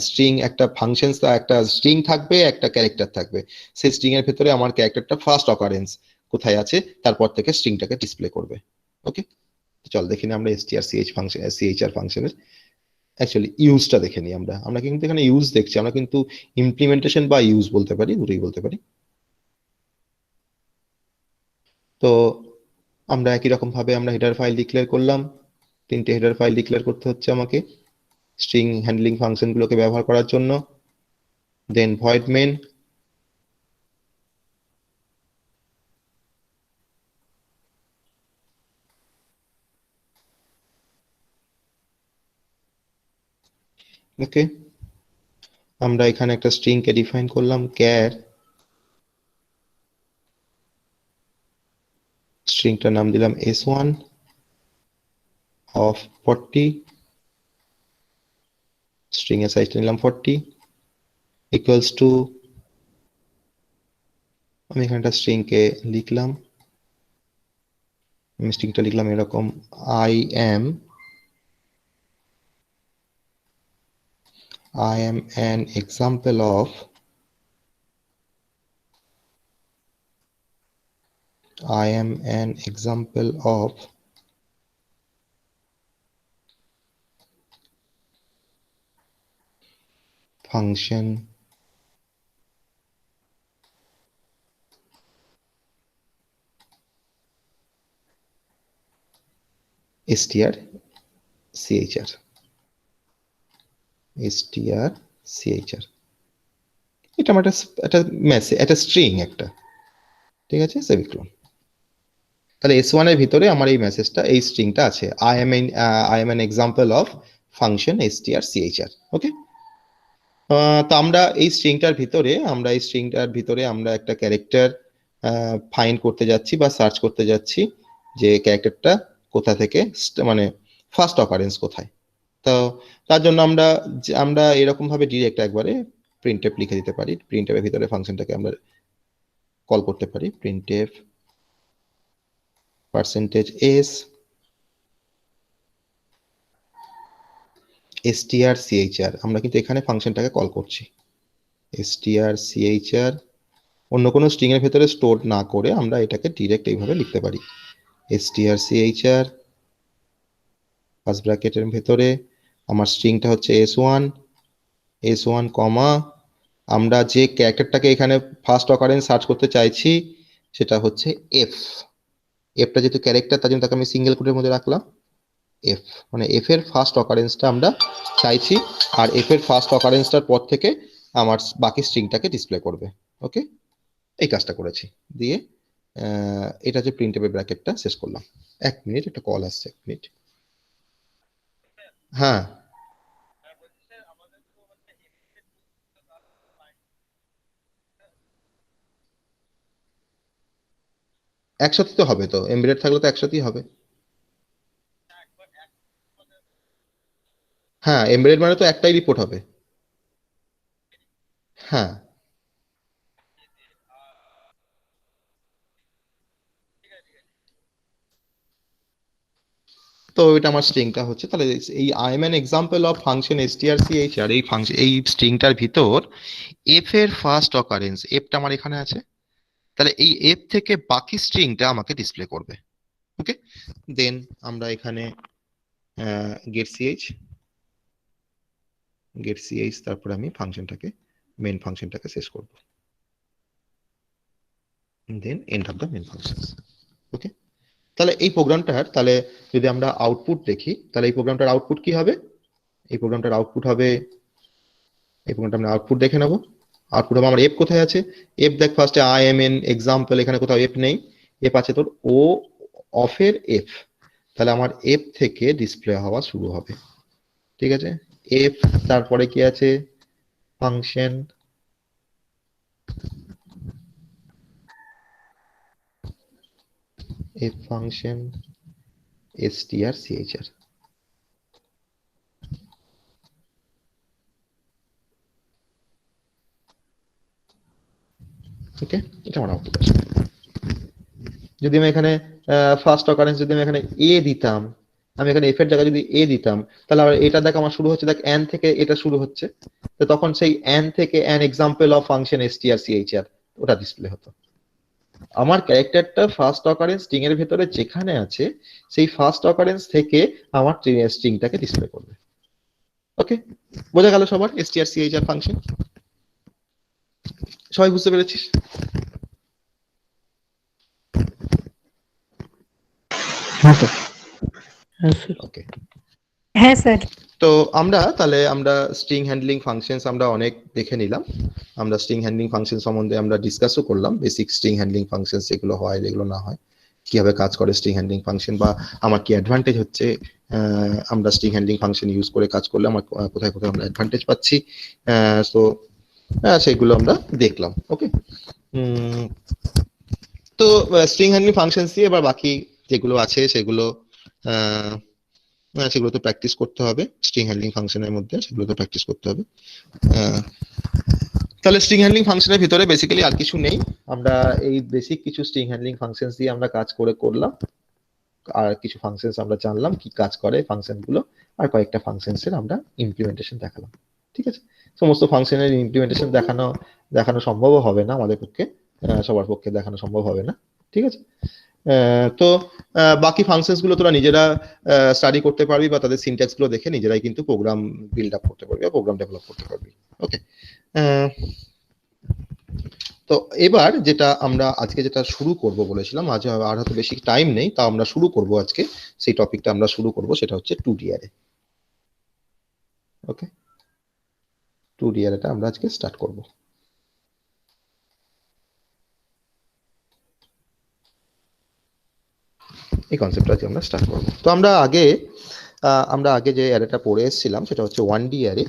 স্ট্রিং একটা ফাংশন একটা স্ট্রিং থাকবে একটা ক্যারেক্টার থাকবে। সেই স্ট্রিং এর ভেতরে আমার ক্যারেক্টারটা ফার্স্ট অকারেন্স কোথায় আছে তারপর থেকে স্ট্রিংটাকে ডিসপ্লে করবে। ওকে, চল দেখে নিই আমরা strchr ফাংশনের অ্যাকচুয়ালি ইউজটা দেখে নিই। আমরা কিন্তু এখানে ইউজ দেখছি, আমরা কিন্তু ইমপ্লিমেন্টেশন বা ইউজ বলতে পারি, দুটোই বলতে পারি। তো আমরা একই রকম ভাবে আমরা হেডার ফাইল ডিক্লেয়ার করলাম, তিনটে হেডার ফাইল ডিক্লেয়ার করতে হচ্ছে আমাকে স্ট্রিং হ্যান্ডলিং ফাংশন গুলোকে ব্যবহার করার জন্য। দেন ভয়েড মেন, ওকে আমরা এখানে একটা স্ট্রিং কে ডিফাইন করলাম ক্যার, স্ট্রিংটার নাম দিলাম s1 of 40, স্ট্রিং এর সাইজটা নিলাম 40 ইকুয়ালস টু, আমি এখানে একটা স্ট্রিং কে লিখলাম, আমি স্ট্রিংটা লিখলাম এরকম I am an example of function strchr, এটা আমার একটা মেসেজ, একটা স্ট্রিং একটা, ঠিক আছে সেমিকোলন। তাহলে s1 এর ভিতরে আমার এই মেসেজটা এই স্ট্রিংটা আছে, I am an example of function strchr। ওকে, তো আমরা এই স্ট্রিংটার ভিতরে আমরা একটা ক্যারেক্টার ফাইন্ড করতে যাচ্ছি বা সার্চ করতে যাচ্ছি যে ক্যারেক্টারটা কোথা থেকে মানে ফার্স্ট অকারেন্স কোথায়। তো তার জন্য আমরা এরকম ভাবে ডিরেক্ট একবারে প্রিন্টএফ লিখে দিতে পারি। প্রিন্টএফ এর ভিতরে ফাংশনটাকে আমরা কল করতে পারি প্রিন্টএফ %s strchr, আমরা কিন্তু এখানে ফাংশনটাকে কল করছি strchr। অন্য কোনো স্ট্রিং এর ভেতরে স্টোর না করে আমরা এটাকে ডিরেক্ট এইভাবে লিখতে পারি strchr ফার্স্ট ব্র্যাকেটের ভেতরে আমার স্ট্রিংটা হচ্ছে s1 কমা আমরা যে ক্যারেক্টারটাকে এখানে ফার্স্ট অকারেন্স সার্চ করতে চাইছি সেটা হচ্ছে এফটা যেহেতু ক্যারেক্টার তার জন্য তাকে আমি সিঙ্গেল কোটের মধ্যে রাখলাম এফ, মানে এফ এর ফার্স্ট অকারেন্সটা আমরা চাইছি, আর এফ এর ফার্স্ট অকারেন্সটার পর থেকে আমার বাকি স্ট্রিংটাকে ডিসপ্লে করবে। ওকে, এই কাজটা করেছি, দিয়ে এটা হচ্ছে প্রিন্টএফ ব্র্যাকেটটা শেষ করলাম। এক মিনিট, একটা কল আসছে, এক মিনিট। হ্যাঁ, একসাথে তো হবে, তো এমবেডেড থাকলে তো একসাথেই হবে। হ্যাঁ, এমবেডেড মানে তো একটাই রিপোর্ট হবে। হ্যাঁ, তো এটা আমার স্ট্রিংটা হচ্ছে, তাহলে এই I am an example of function strchr, এই ফাংশন এই স্ট্রিংটার ভিতর এফ এর ফার্স্ট অকারেন্স, এফটা আমার এখানে আছে, তাহলে এই এফ থেকে বাকি স্ট্রিংটা আমাকে ডিসপ্লে করবে। ওকে, দেন আমরা এখানে গেট সিএইচ তারপরে আমি ফাংশনটাকে মেন ফাংশনটাকে শেষ করব, then end of the main function. Okay, তাহলে এই প্রোগ্রামটার তাহলে যদি আমরা আউটপুট দেখি, তাহলে এই প্রোগ্রামটার আউটপুট কি হবে? এই প্রোগ্রামটার আউটপুট হবে, এই প্রোগ্রামটা আমরা আউটপুট দেখে নেব। আউটপুট হবে আমার এফ কোথায় আছে, এফ দেখ ফার্স্টে আই এম এন এক্সাম্পল, এখানে কোথাও এফ নেই, এফ আছে তোর ও অফের এফ। তাহলে আমার এফ থেকে ডিসপ্লে হওয়া শুরু হবে। ঠিক আছে, এফ তারপরে কি আছে ফাংশন, এফ ফাংশন strchr। ওকে, এটা আমার আউটপুট আছে। যদি আমি এখানে ফার্স্ট অকারেন্স যদি আমি এখানে এ দিতাম, আমি এখানে এফ এর জায়গায় যদি এ দিতাম, তাহলে এটা দেখ আমার শুরু হচ্ছে, দেখ এন থেকে এটা শুরু হচ্ছে, তো তখন সেই এন থেকে an example of function strchr ওটা ডিসপ্লে হতো। আমার ক্যারেক্টারটা ফার্স্ট অকারেন্স স্ট্রিং এর ভেতরে যেখানে আছে সেই ফার্স্ট অকারেন্স থেকে আমার স্ট্রিংটাকে ডিসপ্লে করবে। ওকে, বোঝা গেল সবার strchr ফাংশন? সবাই বুঝতে পেরেছিস? ওকে, হ্যাঁ স্যার। তো আমরা তাহলে আমরা স্ট্রিং হ্যান্ডলিং ফাংশনস আমরা অনেক দেখে নিলাম। আমরা স্ট্রিং হ্যান্ডলিং ফাংশন সম্বন্ধে আমরা ডিসকাসও করলাম, বেসিক স্ট্রিং হ্যান্ডলিং ফাংশনস যেগুলো হয় যেগুলো না হয়, কিভাবে কাজ করে স্ট্রিং হ্যান্ডলিং ফাংশন, বা আমার কি অ্যাডভান্টেজ হচ্ছে আমরা স্ট্রিং হ্যান্ডলিং ফাংশন ইউজ করে কাজ করলে আমার কোথায় কোথায় আমরা অ্যাডভান্টেজ পাচ্ছি, তো সেগুলো আমরা দেখলাম। ওকে, তো স্ট্রিং হ্যান্ডলিং ফাংশনস দিয়ে এবার বাকি যেগুলো আছে সেগুলো সেগুলো তো প্র্যাকটিস করতে হবে, স্ট্রিং হ্যান্ডলিং ফাংশনের মধ্যে সেগুলো তো প্র্যাকটিস করতে হবে। তাহলে স্ট্রিং হ্যান্ডলিং ফাংশনের ভিতরে বেসিক্যালি আর কিছু নেই, আমরা এই বেসিক কিছু স্ট্রিং হ্যান্ডলিং ফাংশনস দিয়ে আমরা কাজ করলাম, আর কিছু ফাংশনস আমরা জানলাম কি কাজ করে ফাংশন গুলো, আর কয়েকটা ফাংশনস এর আমরা ইমপ্লিমেন্টেশন দেখালাম। ঠিক আছে, সমস্ত ফাংশনের ইমপ্লিমেন্টেশন দেখানো সম্ভব হবে না আমাদের পক্ষে, সবার পক্ষে দেখানো সম্ভব হবে না। ঠিক আছে, তো বাকি ফাংশনস গুলো তোরা নিজেরা স্টাডি করতে পারবি, বা তাদের সিনট্যাক্স গুলো দেখে নিজেরাই কিন্তু প্রোগ্রাম বিল্ড আপ করতে পারবি বা প্রোগ্রাম ডেভেলপ করতে পারবি। ওকে, তো এবার যেটা আমরা আজকে যেটা শুরু করব বলেছিলাম, আজ আর হয়তো বেশি টাইম নেই, তা আমরা শুরু করব আজকে সেই টপিকটা আমরা শুরু করব, সেটা হচ্ছে 2D অ্যারে। ওকে, 2D অ্যারেটা আমরা আজকে স্টার্ট করব। এই কনসেপ্টটা আজকে আমরা স্টার্ট করব। তো আমরা আগে যে অ্যারেটা পড়ে এসেছিলাম সেটা হচ্ছে 1D অ্যারে।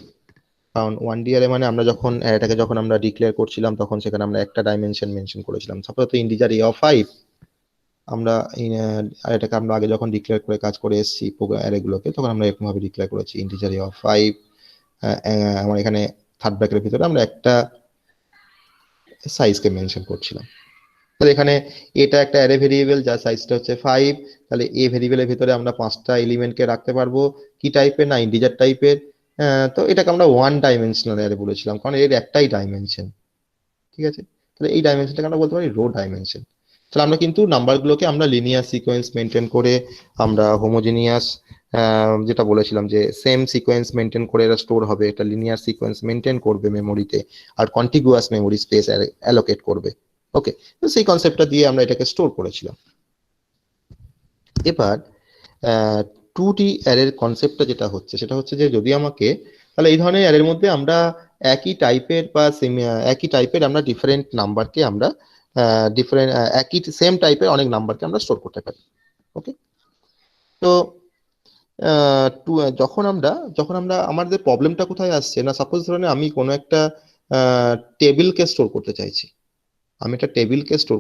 কারণ 1D অ্যারে মানে আমরা যখন অ্যারেটাকে যখন আমরা ডিক্লেয়ার করছিলাম তখন সেখানে আমরা একটা ডাইমেনশন মেনশন করেছিলাম, সাপোজ ইন্টিজার a5, আমরা অ্যারেটাকে আমরা আগে যখন ডিক্লেয়ার করে কাজ করে এসেছি অ্যারেগুলোকে, তখন আমরা এরকম ভাবে ডিক্লেয়ার করেছি ইন্টিজার a5, আমার এখানে থার্ড ব্র্যাকেটের ভিতরে আমরা একটা সাইজকে মেনশন করছিলাম। তাহলে এখানে এটা একটা অ্যারে ভেরিয়েবল যার সাইজটা হচ্ছে 5, তাহলে এ ভেরিয়েবলের ভিতরে আমরা 5টা এলিমেন্টকে রাখতে পারবো, কি টাইপের না ইন্টিজার টাইপের। তো এটাকে আমরা ওয়ান ডাইমেনশনাল অ্যারে বলেছিলাম কারণ এর একটাই ডাইমেনশন। ঠিক আছে, তাহলে এই ডাইমেনশনটাকে আমরা বলতে পারি রো ডাইমেনশন। তাহলে আমরা কিন্তু নাম্বারগুলোকে আমরা লিনিয়ার সিকোয়েন্স মেনটেন করে, আমরা হোমোজিনিয়াস যেটা বলেছিলাম যে সেম সিকোয়েন্স মেনটেন করে এরা স্টোর হবে, এটা লিনিয়ার সিকোয়েন্স মেনটেন করবে মেমোরিতে, আর কন্টিগুয়াস মেমোরি স্পেস অ্যালোকেট করবে। ওকে, তো সেই কনসেপ্টটা দিয়ে আমরা এটাকে স্টোর করেছিলাম। এবার 2D অ্যারের কনসেপ্টটা যেটা হচ্ছে সেটা হচ্ছে যে যদি আমাকে, তাহলে এই ধরনের অ্যারের মধ্যে আমরা একই টাইপের বা একই টাইপের আমরা ডিফারেন্ট নাম্বারকে আমরা একই সেম টাইপের অনেক নাম্বারকে আমরা স্টোর করতে পারি। ওকে, তো যখন আমরা আমাদের প্রবলেমটা কোথায় আসছে না, সাপোজ ধরুন আমি কোনো একটা টেবিলকে স্টোর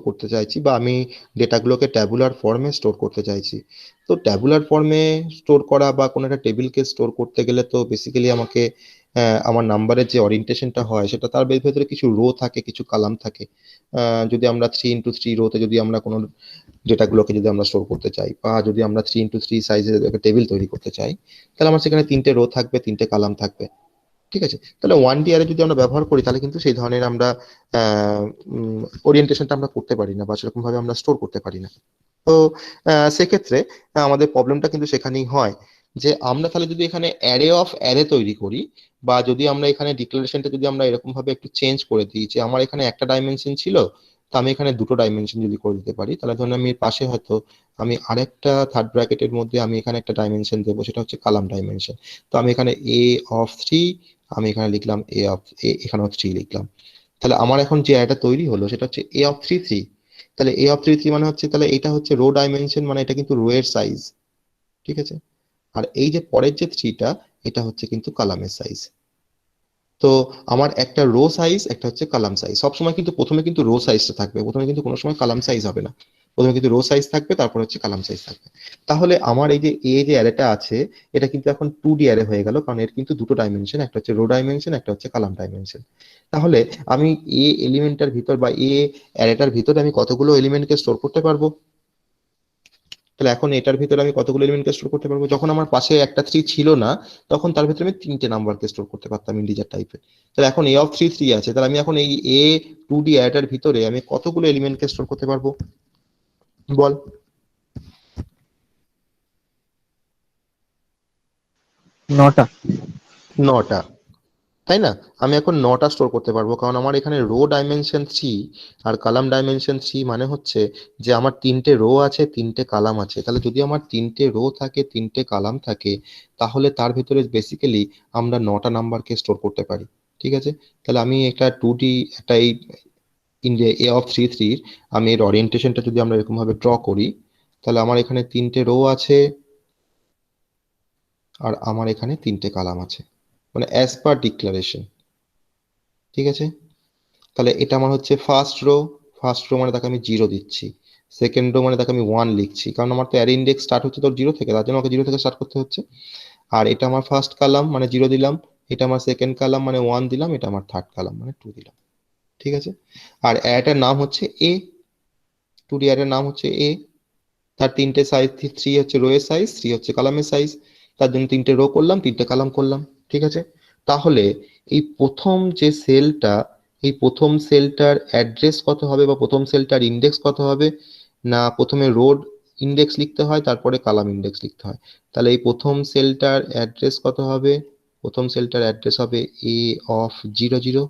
করতে চাইছি, বা আমি ডেটাগুলোকে ট্যাবুলার ফর্মে স্টোর করতে চাইছি। তো ট্যাবুলার ফর্মে স্টোর করা বা কোনো একটা টেবিলকে স্টোর করতে গেলে তো বেসিক্যালি আমাকে আমার নাম্বারের যে ওরিয়েন্টেশনটা হয় সেটা তার ভেতরে কিছু রো থাকে, কিছু কলাম থাকে। যদি আমরা 3x3 রোতে যদি আমরা কোনো ডেটাগুলোকে যদি আমরা স্টোর করতে চাই, বা যদি আমরা 3x3 সাইজের একটা টেবিল তৈরি করতে চাই, তাহলে আমার সেখানে 3টে রো থাকবে, 3টে কলাম থাকবে। ঠিক আছে, তাহলে 1D অ্যারে যদি আমরা ব্যবহার করি তাহলে কিন্তু সেই ধরনের আমরা ওরিয়েন্টেশনটা আমরা করতে পারি না বা সেরকম ভাবে আমরা স্টোর করতে পারি না। তো সেক্ষেত্রে আমাদের প্রবলেমটা কিন্তু সেখানেই হয় যে আমরা তাহলে যদি এখানে অ্যারে অফ অ্যারে তৈরি করি, বা যদি আমরা এখানে ডিক্লারেশনটা যদি আমরা এরকম ভাবে একটু চেঞ্জ করে দিই যে আমার এখানে একটা ডাইমেনশন ছিল, তো আমি এখানে দুটো ডাইমেনশন যদি করে দিতে পারি, তাহলে ধরুন আমি এর পাশে হয়তো আমি আরেকটা থার্ড ব্র্যাকেটের মধ্যে আমি এখানে একটা ডাইমেনশন দেবো, সেটা হচ্ছে কালাম ডাইমেনশন। তো আমি এখানে A of 3, আমি এখানে লিখলাম এখানেও 3 লিখলাম। তাহলে আমার এখন যে অ্যারেটা তৈরি হলো সেটা হচ্ছে A of 3 3। তাহলে A of 3 3 মানে হচ্ছে, তাহলে এটা হচ্ছে রো ডাইমেনশন, মানে এটা কিন্তু রো এর সাইজ। ঠিক আছে, আর এই যে পরের যে 3টা, এটা হচ্ছে কিন্তু কলামের সাইজ। তো আমার একটা রো সাইজ, একটা হচ্ছে কলাম সাইজ। সবসময় কিন্তু প্রথমে কিন্তু রো সাইজটা থাকবে, প্রথমে কিন্তু কোনো সময় কলাম সাইজ হবে না। প্রথমে কিন্তু রো সাইজ থাকবে, তারপর হচ্ছে কলাম সাইজ থাকবে। তাহলে আমার এই যে এ যে অ্যারেটা আছে, এটা কিন্তু এখন 2D অ্যারে হয়ে গেল, কারণ এর কিন্তু দুটো ডাইমেনশন, একটা হচ্ছে রো ডাইমেনশন, একটা হচ্ছে কলাম ডাইমেনশন। তাহলে আমি এ এলিমেন্টটার ভিতর বা এ অ্যারেটার ভিতরে আমি কতগুলো এলিমেন্টকে স্টোর করতে পারবো? তাহলে এখন এটার ভিতরে আমি কতগুলো এলিমেন্টকে স্টোর করতে পারবো? যখন আমার পাশে একটা 3 ছিল না, তখন তার ভিতরে আমি 3টে নাম্বারকে স্টোর করতে পারতাম ইন্টিজার টাইপের। তাহলে এখন A of 3 3 আছে, তাহলে আমি এখন এই A 2D অ্যারেটার ভিতরে আমি কতগুলো এলিমেন্টকে স্টোর করতে পারবো বল? 9টা। 9টা, তাই না? আমি এখন 9টা স্টোর করতে পারবো, কারণ আমার এখানে রো ডাইমেনশন 3 আর কলাম ডাইমেনশন 3, মানে হচ্ছে যে আমার 3টে রো আছে, 3টে কলাম আছে। তাহলে যদি আমার 3টে রো থাকে, 3টে কলাম থাকে, তাহলে তার ভিতরে বেসিক্যালি আমরা 9টা নাম্বারকে স্টোর করতে পারি। ঠিক আছে, তাহলে আমি একটা 2D একটা এই ইন্ডিয়া A of 3 3, আমি এর অরিয়েন্টেশনটা যদি আমরা এরকম ভাবে ড্র করি, তাহলে আমার এখানে 3টে রো আছে আর আমার এখানে 3টে কলাম আছে, মানে অ্যাজ পার ডিক্লারেশন। ঠিক আছে, তাহলে এটা আমার হচ্ছে ফার্স্ট রো। ফার্স্ট রো মানে তাকে আমি 0 দিচ্ছি। সেকেন্ড রো মানে তাকে আমি 1 লিখছি, কারণ আমার তো অ্যারে ইন্ডেক্স স্টার্ট হচ্ছে তোর 0 থেকে, তার জন্য আমাকে 0 থেকে স্টার্ট করতে হচ্ছে। আর এটা আমার ফার্স্ট কলাম মানে 0 দিলাম, এটা আমার সেকেন্ড কলাম মানে 1 দিলাম, এটা আমার থার্ড কলাম মানে 2 দিলাম। ঠিক আছে, আর অ্যারেটার নাম হচ্ছে এ, 2D অ্যারের নাম হচ্ছে এ। তার 3টে সাইজ, 3 হচ্ছে রো এর সাইজ, 3 হচ্ছে কলামের সাইজ। তার জন্য 3টে রো করলাম, 3টে কলাম করলাম। ঠিক আছে, তাহলে এই প্রথম যে সেলটা, এই প্রথম সেলটার অ্যাড্রেস কত হবে বা প্রথম সেলটার ইন্ডেক্স কত হবে? না, প্রথমে রোড ইন্ডেক্স লিখতে হয়, তারপরে কলাম ইন্ডেক্স লিখতে হয়। তাহলে এই প্রথম সেলটার অ্যাড্রেস কত হবে? প্রথম সেলটার অ্যাড্রেস হবে A of 0 0,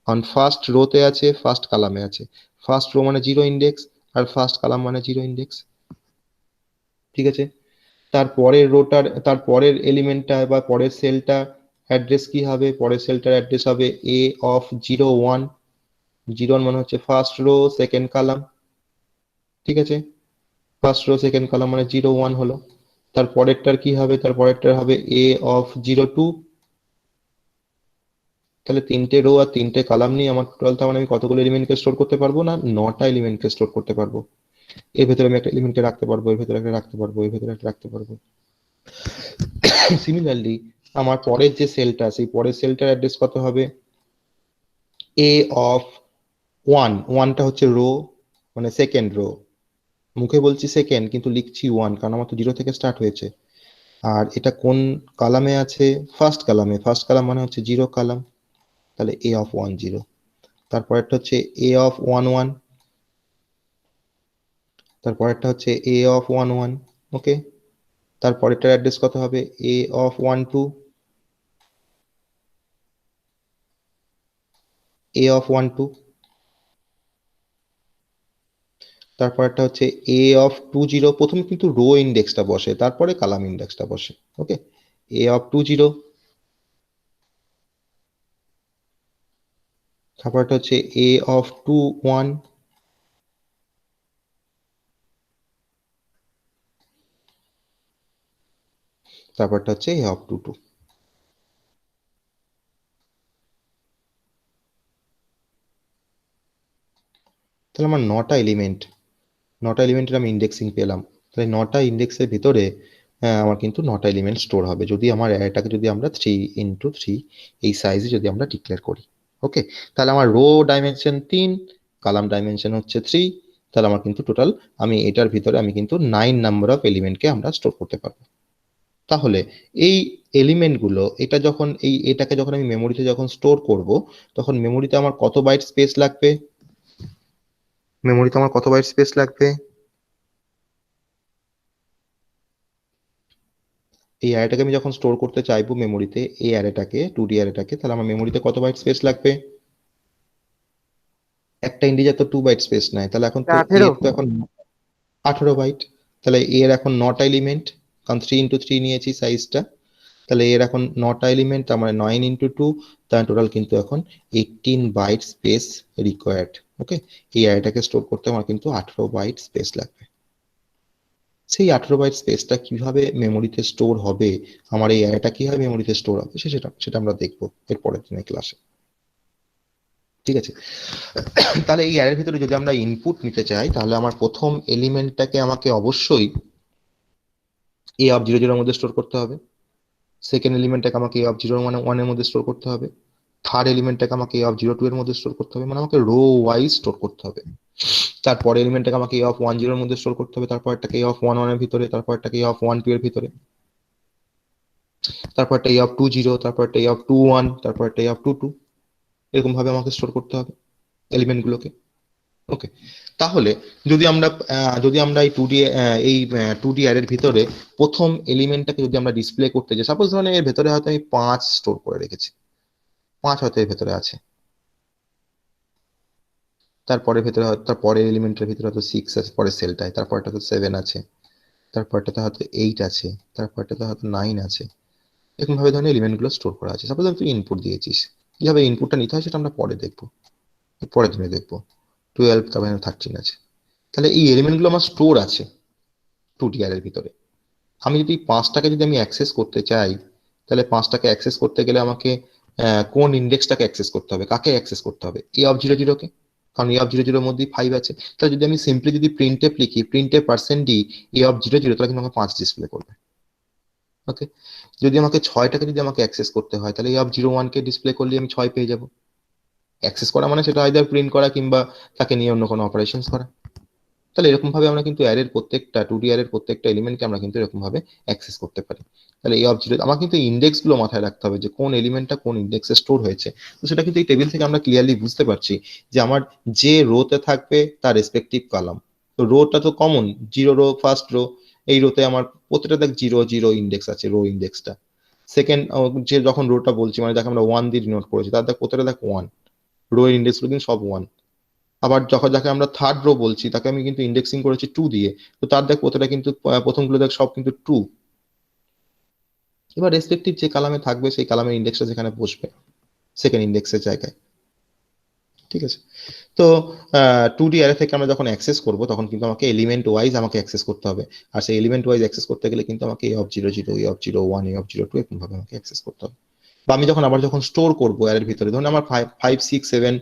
কারণ ফার্স্ট রোতে আছে, ফার্স্ট কলামে আছে। ফার্স্ট রো মানে 0 ইন্ডেক্স, আর ফার্স্ট কলাম মানে 0 ইন্ডেক্স। ঠিক আছে, তারপরের রোটার, তারপরের এলিমেন্টটা বা পরের সেলটা অ্যাড্রেস কি হবে? পরের সেলটার অ্যাড্রেস হবে A of 0 1। 0 মানে হচ্ছে ফার্স্ট রো সেকেন্ড কলাম। ঠিক আছে, ফার্স্ট রো সেকেন্ড কলাম মানে 0 1 হলো। তারপরেরটার কি হবে? তারপরেরটার হবে A of 0 2। তাহলে 3টে রো আর 3টে কলাম নিয়ে আমার টোটাল, তার মানে আমি কতগুলো এলিমেন্টকে স্টোর করতে পারবো? না, 9টা এলিমেন্টকে স্টোর করতে পারবো। এর ভেতরে আমি একটা এলিমেন্টকে রাখতে পারবো, এর ভেতরে একটা রাখতে পারবো, এর ভেতরে একটা রাখতে পারবো। সিমিলারলি আমার পরের যে সেলটা, সেই পরের সেলটার অ্যাড্রেস কত হবে? A of 1। 1টা হচ্ছে রো, মানে সেকেন্ড রো। মুখে বলছি সেকেন্ড, কিন্তু লিখছি 1, কারণ আমার তো 0 থেকে স্টার্ট হয়েছে। আর এটা কোন কলামে আছে? ফার্স্ট কলামে। ফার্স্ট কলাম মানে হচ্ছে 0 কলাম, তাহলে A of 1 0। তারপরেরটা হচ্ছে A of 1 1। তারপরেরটা হচ্ছে A of 1 1। ওকে, তারপরেরটার অ্যাড্রেস কত হবে? A of 1 2। A of 1 2। তারপরেরটা হচ্ছে A of 2 0। প্রথমে কিন্তু রো ইন্ডেক্সটা বসে, তারপরে কলাম ইন্ডেক্সটা বসে। ওকে, A of 2 0। তারপরটা হচ্ছে A of 2 1। তারপরটা হচ্ছে A of 2 2। তাহলে আমার 9টা এলিমেন্টের আমি ইন্ডেক্সিং পেলাম। তাহলে 9টা ইন্ডেক্সের ভিতরে আমার কিন্তু 9টা এলিমেন্ট স্টোর হবে, যদি আমার অ্যারেটাকে যদি আমরা 3 × 3 এই সাইজে যদি আমরা ডিক্লেয়ার করি। ওকে, তাহলে আমার রো ডাইমেনশন 3, কলাম ডাইমেনশন হচ্ছে 3। তাহলে আমার কিন্তু টোটাল, আমি এটার ভিতরে আমি কিন্তু 9 নাম্বার অফ এলিমেন্টকে আমরা স্টোর করতে পারবো। তাহলে এই এলিমেন্টগুলো এটাকে যখন আমি মেমোরিতে যখন স্টোর করব, তখন মেমোরিতে আমার কত বাইট স্পেস লাগবে? মেমোরিতে আমার কত বাইট স্পেস লাগবে? এই অ্যারেটাকে আমি যখন স্টোর করতে চাইবো মেমোরিতে, এই অ্যারেটাকে 2D অ্যারেটাকে, তাহলে আমার মেমোরিতে কত বাইট স্পেস লাগবে? একটা ইন্টিজার তো 2 বাইট স্পেস নেয়, তাহলে এখন তো 18। এর তো এখন 18 বাইট। তাহলে এর এখন 9টা এলিমেন্ট, কারণ 3x3 নিয়েছি সাইজটা। তাহলে এর এখন 9টা এলিমেন্ট, তার মানে 9 × 2, তার টোটাল কিন্তু এখন 18 বাইট স্পেস রিকোয়ার্ড। ওকে, এই অ্যারেটাকে স্টোর করতে আমার কিন্তু 18 বাইট স্পেস লাগবে। সেই 18 বাইট স্পেসটা কিভাবে মেমোরিতে স্টোর হবে, আমার এই অ্যারেটা কিভাবে মেমোরিতে স্টোর হবে, সেটা সেটা আমরা দেখবো এর পরের দিনের ক্লাসে। ঠিক আছে, তাহলে এই অ্যারের ভিতরে যদি আমরা ইনপুট নিতে চাই, তাহলে আমার প্রথম এলিমেন্টটাকে আমাকে অবশ্যই A0 0 মধ্যে স্টোর করতে হবে। সেকেন্ড এলিমেন্টটাকে আমাকে A0 1 এর মধ্যে স্টোর করতে হবে। থার্ড এলিমেন্টটাকে আমাকে A02 এর মধ্যে স্টোর করতে হবে, মানে আমাকে রো ওয়াইজ স্টোর করতে হবে। তারপরে এলিমেন্টটাকে আমাকে A10 এর মধ্যে স্টোর করতে হবে, তারপর একটাকে A11 এর ভিতরে, তারপর একটাকে A12 এর ভিতরে, তারপর একটা A20, তারপর একটা A21, তারপর একটা A22। এরকম ভাবে আমাকে স্টোর করতে হবে এলিমেন্ট গুলোকে। ওকে, তাহলে যদি আমরা এই 2D অ্যারের ভিতরে প্রথম এলিমেন্টটাকে যদি আমরা ডিসপ্লে করতে যাই, সাপোজ ধরেন এর ভেতরে হয়তো আমি 5 স্টোর করে রেখেছি, 5 হয়তো এর ভেতরে আছে। তারপরে এলিমেন্টের ভিতরে হয়তো 6 আছে পরের সেলটায়, তারপরটা তো 7 আছে, তারপরটাতে হয়তো 8 আছে, তারপরটাতে হয়তো 9 আছে। এরকম ভাবে ধরনের এলিমেন্ট গুলো স্টোর করা আছে। সাপোজ তুই ইনপুট দিয়েছিস, কিভাবে ইনপুটটা নিতে হয় সেটা আমরা পরে দেখবো, পরের দিনে দেখবো। 12, তারপরে 13 আছে। তাহলে এই এলিমেন্ট গুলো আমার স্টোর আছে 2D অ্যারের ভিতরে। আমি যদি 5টাকে যদি আমি অ্যাক্সেস করতে চাই, তাহলে 5টাকে অ্যাক্সেস করতে গেলে আমাকে কোন ইন্ডেক্সটাকে অ্যাক্সেস করতে হবে, কাকে অ্যাক্সেস করতে হবে? A0 0 কে, কারণ A0 0 এর মধ্যেই 5 আছে। তাহলে যদি আমি সিম্পলি যদি প্রিন্টএফ লিখি, প্রিন্টএফ%d A0 0, তাহলে কিন্তু আমাকে 5 ডিসপ্লে করবে। ওকে, যদি আমাকে 6টাকে যদি আমাকে অ্যাক্সেস করতে হয়, তাহলে A01 কে ডিসপ্লে করলে আমি 6 পেয়ে যাব। অ্যাক্সেস করা মানে সেটা আইদার প্রিন্ট করা কিংবা তাকে নিয়ে অন্য কোনো অপারেশনস করা। তাহলে এরকম ভাবে আমরা কিন্তু অ্যারের প্রত্যেকটা 2D অ্যারের প্রত্যেকটা এলিমেন্টকে আমরা কিন্তু এরকম ভাবে অ্যাক্সেস করতে পারি। তাহলে A0 আমার কিন্তু ইন্ডেক্স গুলো মাথায় রাখতে হবে যে কোন এলিমেন্টটা কোন ইন্ডেক্সে স্টোর হয়েছে। তো সেটা কিন্তু এই টেবিল থেকে আমরা ক্লিয়ারলি বুঝতে পারছি যে আমার যে রোতে থাকবে তার রেসপেক্টিভ কলাম। তো রোটা তো কমন, 0 রো, ফার্স্ট রো। এই রোতে আমার প্রত্যেকটা দেখ 0 0 ইন্ডেক্স আছে, রো ইন্ডেক্সটা। সেকেন্ড, যে যখন রোটা বলছি মানে দেখ আমরা 1 দিয়ে ডিনোট করেছি, তার দেখ প্রত্যেকটা দেখ 1, রো ইন্ডেক্স গুলো কিন্তু সব 1। আবার যখন যাকে আমরা থার্ড রো বলছি তাকে আমি কিন্তু ইন্ডেক্সিং করেছি 2 দিয়ে, তো তার দেখ প্রতিটা কিন্তু প্রথমগুলো দেখ সব কিন্তু 2। এবার রেসপেক্টিভ যে কালামে থাকবে সেই কালামের ইন্ডেক্সটা যেখানে বসবে সেকেন্ড ইন্ডেক্সের জায়গায়। ঠিক আছে, তো 2D অ্যারে থেকে আমরা যখন অ্যাক্সেস করব তখন কিন্তু আমাকে এলিমেন্ট ওয়াইজ আমাকে অ্যাক্সেস করতে হবে। আর সেই এলিমেন্ট ওয়াইজ অ্যাক্সেস করতে গেলে কিন্তু আমাকে A0 0, A01, A02 এরকম ভাবে আমাকে অ্যাক্সেস করতে হবে। বা আমি যখন স্টোর করবো অ্যারের ভিতরে, ধরুন আমার 5 6 7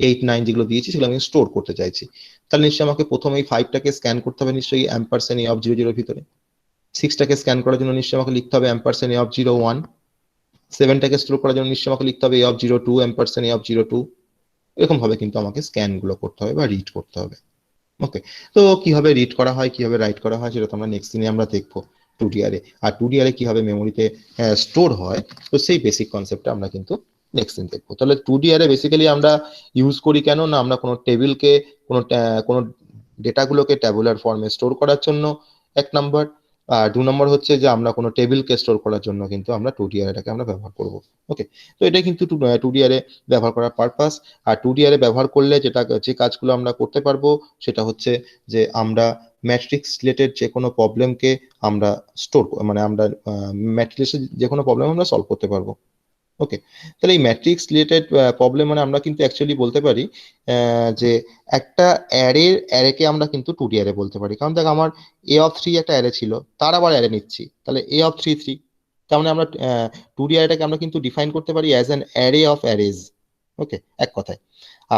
8 9 যেগুলো দিয়েছি সেগুলো আমি স্টোর করতে চাইছি, তাহলে নিশ্চয়ই আমাকে প্রথমে এই 5টাকে স্ক্যান করতে হবে নিশ্চয়ই অ্যাম্পারস্যান্ড A0 0 এর ভিতরে। 6টাকে স্ক্যান করার জন্য নিশ্চয়ই আমাকে লিখতে হবে অ্যাম্পারস্যান্ড A01। 7টাকে স্টোর করার জন্য নিশ্চয়ই আমাকে লিখতে হবে A02 অ্যাম্পারস্যান্ড A02। এরকম ভাবে কিন্তু আমাকে স্ক্যান গুলো করতে হবে বা রিড করতে হবে। ওকে, তো কিভাবে রিড করা হয় কিভাবে রাইট করা হয় সেটা তো আমরা নেক্সট দিনে আমরা দেখবো 2D অ্যারে। আর 2D অ্যারে কিভাবে মেমোরিতে স্টোর হয়, তো সেই বেসিক কনসেপ্টটা আমরা কিন্তু নেক্সট দিন দেখবো। তাহলে 2D অ্যারে বেসিক্যালি আমরা ইউজ করি কেন না, আমরা কোনো টেবিলকে কোনো ডেটাগুলোকে ট্যাবুলার ফর্মে স্টোর করার জন্য, 1 নম্বর। আর 2 নম্বর হচ্ছে যে আমরা কোনো টেবিলকে স্টোর করার জন্য কিন্তু আমরা 2D অ্যারেটাকে আমরা ব্যবহার করব। ওকে, তো এটাই কিন্তু 2D অ্যারে ব্যবহার করার পারপাস। আর 2D অ্যারে ব্যবহার করলে যে কাজগুলো আমরা করতে পারবো সেটা হচ্ছে যে আমরা ম্যাট্রিক্স রিলেটেড যে কোনো প্রবলেমকে আমরা মানে আমরা ম্যাট্রিক্সের যে কোনো প্রবলেম আমরা সলভ করতে পারবো। ওকে, তাহলে এই ম্যাট্রিক্স রিলেটেড প্রবলেম মানে আমরা কিন্তু অ্যাকচুয়ালি বলতে পারি যে একটা অ্যারেকে আমরা কিন্তু 2D অ্যারে বলতে পারি। কারণ দেখ আমার A3 একটা অ্যারে ছিল, তার আবার অ্যারে নিচ্ছি, তাহলে A3 3। তার মানে আমরা 2D অ্যারেটাকে আমরা কিন্তু ডিফাইন করতে পারি as an array of arrays. Okay, এক কথায়।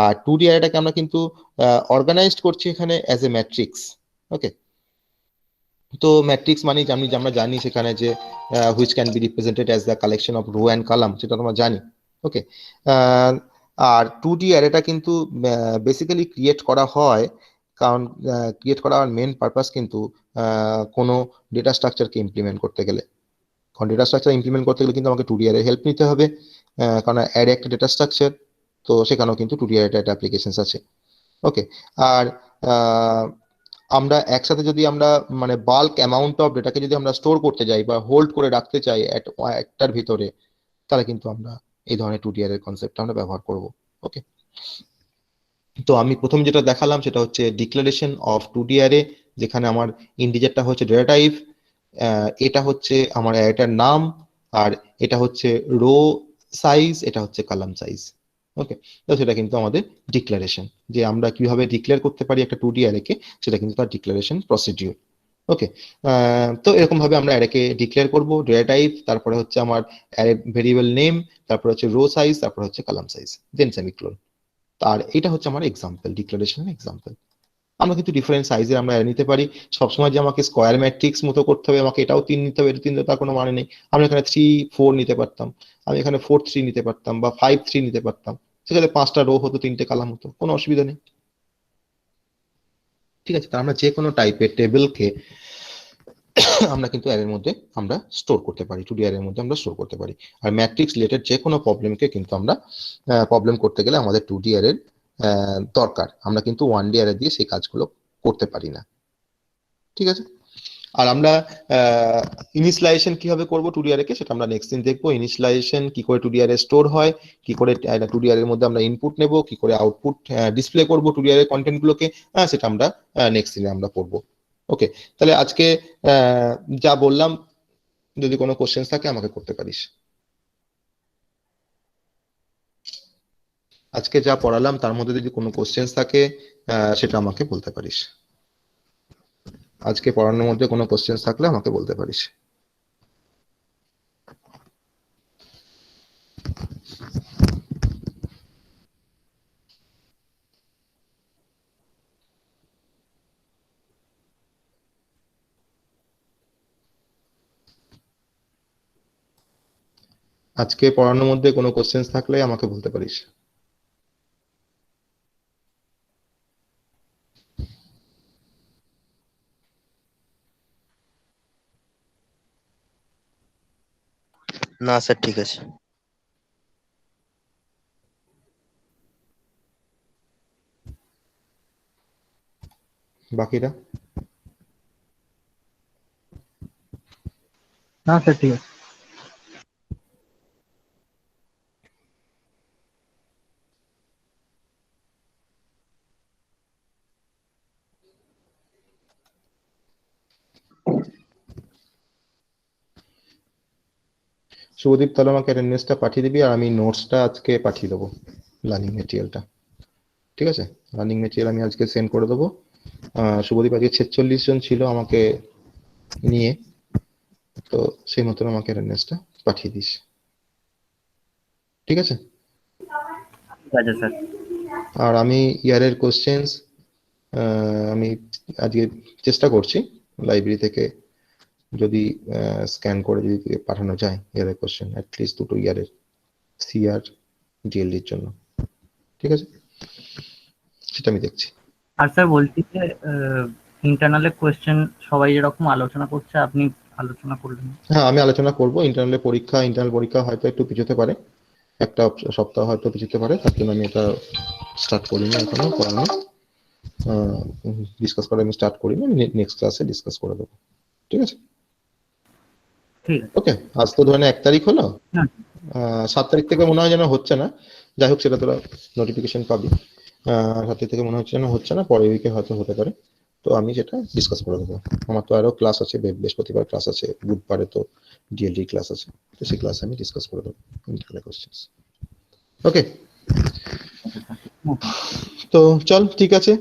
আর 2D অ্যারেটাকে আমরা কিন্তু অর্গানাইজড করছি এখানে অ্যাজ এ ম্যাট্রিক্স। ওকে, তো ম্যাট্রিক্স মানে আমরা জানি সেখানে যে which can be represented as the collection of rho and column, সেটা আমরা জানি। ওকে, আর 2D অ্যারেটা কিন্তু বেসিক্যালি ক্রিয়েট করা হয়, কারণ ক্রিয়েট করার মেন পারপাস কিন্তু কোনো ডেটা স্ট্রাকচারকে ইমপ্লিমেন্ট করতে গেলে। কারণ ডেটা স্ট্রাকচার ইমপ্লিমেন্ট করতে গেলে কিন্তু আমাকে 2D অ্যারে হেল্প নিতে হবে, কারণ অ্যারে একটা ডেটা স্ট্রাকচার, তো সেখানেও কিন্তু 2D অ্যারে একটা অ্যাপ্লিকেশনস আছে। ওকে, আর আহ, আমরা একসাথে যদি আমরা মানে বাল্ক অ্যামাউন্ট অফ ডেটাকে যদি আমরা স্টোর করতে যাই বা হোল্ড করে রাখতে চাই একটার ভিতরে, তাহলে কিন্তু আমরা এই ধরনের 2D অ্যারে কনসেপ্টটা আমরা ব্যবহার করব। ওকে, তো আমি প্রথম যেটা দেখালাম সেটা হচ্ছে ডিক্লারেশন অফ 2D অ্যারে, যেখানে আমার ইন্টিজারটা হচ্ছে ডেটা টাইপ, এটা হচ্ছে আমার অ্যারেটার নাম, আর এটা হচ্ছে রো সাইজ, এটা হচ্ছে কলাম সাইজ। ওকে, তো সেটা কিন্তু আমাদের ডিক্লারেশন, যে আমরা কিভাবে ডিক্লেয়ার করতে পারি একটা 2D অ্যারেকে, সেটা কিন্তু তার ডিক্লারেশন প্রসিডিউর। ওকে, তো এরকম ভাবে আমরা অ্যারেকে ডিক্লেয়ার করব, ডেটা টাইপ, তারপরে হচ্ছে আমার অ্যারে ভেরিয়েবল নেম, তারপরে হচ্ছে রো সাইজ, তারপরে হচ্ছে কলাম সাইজ, দেন সেমিক্লোন। আর এটা হচ্ছে আমার এক্সাম্পল, ডিক্লারেশনের এক্সাম্পল। আমরা কিন্তু ডিফারেন্ট সাইজের আমরা অ্যারে নিতে পারি। সবসময় যে আমাকে স্কোয়ার ম্যাট্রিক্স মতো করতে হবে, আমাকে এটাও 3 নিতে হবে, এটা 3 তার কোনো মানে নেই। আমি এখানে 3 4 নিতে পারতাম, আমি এখানে 4 3 নিতে পারতাম, বা 5 3 নিতে পারতাম। সেখানে 5টা রো হতো, 3টে কলাম হতো, কোনো অসুবিধা নেই। ঠিক আছে, তা আমরা যে কোনো টাইপের টেবিলকে আমরা কিন্তু অ্যারের মধ্যে আমরা স্টোর করতে পারি, 2D অ্যারের মধ্যে আমরা স্টোর করতে পারি। আর ম্যাট্রিক্স রিলেটেড যে কোনো প্রবলেমকে কিন্তু আমরা প্রবলেম করতে গেলে আমাদের 2D অ্যারের দরকার। আমরা কিন্তু 1D অ্যারে দিয়ে সেই কাজগুলো করতে পারি না। ঠিক আছে, আর আমরা ইনিশিয়ালাইজেশন কিভাবে করব 2D অ্যারেকে, সেটা আমরা নেক্সট দিন দেখবো। ইনিশিয়ালাইজেশন কি করে 2D অ্যারে স্টোর হয়, কি করে 2D অ্যারের মধ্যে আমরা ইনপুট নেব, কি করে আউটপুট ডিসপ্লে করব 2D অ্যারে কন্টেন্ট গুলোকে, সেটা আমরা নেক্সট দিনে আমরা পড়বো। ওকে, তাহলে আজকে যা বললাম, যদি কোনো কোশ্চেন থাকে আমাকে করতে পারিস। আজকে যা পড়ালাম তার মধ্যে যদি কোনো কোশ্চেন থাকে সেটা আমাকে বলতে পারিস। আজকে পড়ানোর মধ্যে কোনো কোশ্চেন থাকলে আমাকে বলতে পারিস। আজকে পড়ানোর মধ্যে কোনো কোশ্চেন থাকলে আমাকে বলতে পারিস। না স্যার, ঠিক আছে। বাকিরা? না স্যার, ঠিক আছে। শুভদীপ, তাহলে আমাকে অ্যাটেন্ডেন্সটা পাঠিয়ে দিবি, আর আমি নোটসটা আজকে পাঠিয়ে দেবো, লার্নিং মেটেরিয়ালটা। ঠিক আছে, লার্নিং মেটেরিয়াল আমি আজকে সেন্ড করে দেবো। শুভদীপ আজকে 46 জন ছিল আমাকে নিয়ে, তো সেই মতন আমাকে অ্যাটেন্ডেন্সটা পাঠিয়ে দিস। ঠিক আছে, ঠিক আছে স্যার। আর আমি ইয়ারের কোশ্চেন্স আমি আজকে চেষ্টা করছি লাইব্রেরি থেকে যদি স্ক্যান করে যদি পাঠানো যায় ইয়ারের কোশ্চেন, অ্যাটলিস্ট 2টো ইয়ারের, সিআর ডিএলডির জন্য। ঠিক আছে, সেটা আমি দেখছি। আর স্যার বলছি যে ইন্টারনালের কোয়েশ্চেন সবাই যেরকম আলোচনা করছে আপনি আলোচনা করলেন। হ্যাঁ, আমি আলোচনা করব। ইন্টারনাল পরীক্ষা হয়তো একটু পিছোতে পারে, একটা সপ্তাহ হয়তো পিছোতে পারে, তার জন্য আমি এটা স্টার্ট করিনি এখনো পড়ানো, ডিসকাস করা আমি স্টার্ট করিনি, আমি নেক্সট ক্লাসে ডিসকাস করে দেবো। ঠিক আছে, ঠিক আছে। ওকে। আজ তো ধরেন 1 তারিখ হলো, হ্যাঁ। 7 তারিখ থেকে মনে হয় যেন হচ্ছে না, যাই হোক সেটা তোরা নোটিফিকেশন পাবি। 7 তারিখ থেকে মনে হচ্ছে যেন হচ্ছে না, পরের উইকে হয়তো হতে পারে, তো আমি সেটা ডিসকাস করে দেবো। আমার তো আরো ক্লাস আছে, বৃহস্পতিবার ক্লাস আছে, বুধবারে তো ডিএলডি ক্লাস আছে, তো সেই ক্লাসে আমি ডিসকাস করে দেবো ইন্টারনাল কোশ্চেন্স। ওকে, তো চল, ঠিক আছে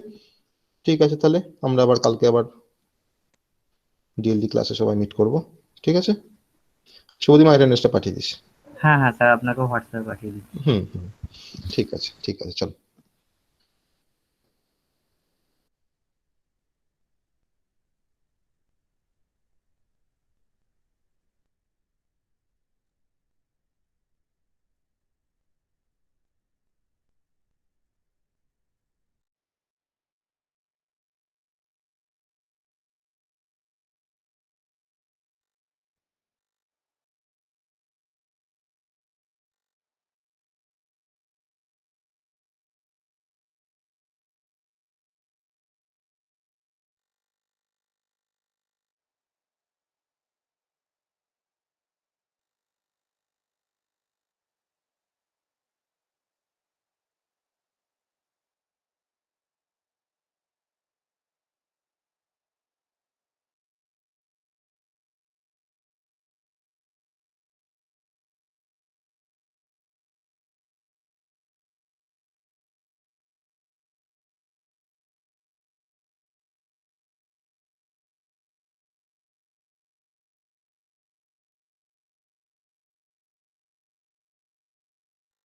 তাহলে আমরা আবার কালকে আবার ডিএলডি ক্লাসে সবাই মিট করব। ঠিক আছে, শুভদিন অ্যাটেন্ডেন্সটা পাঠিয়ে দিস। হ্যাঁ হ্যাঁ স্যার, আপনাকেও হোয়াটসঅ্যাপে পাঠিয়ে দিচ্ছি। হুম, ঠিক আছে, চল।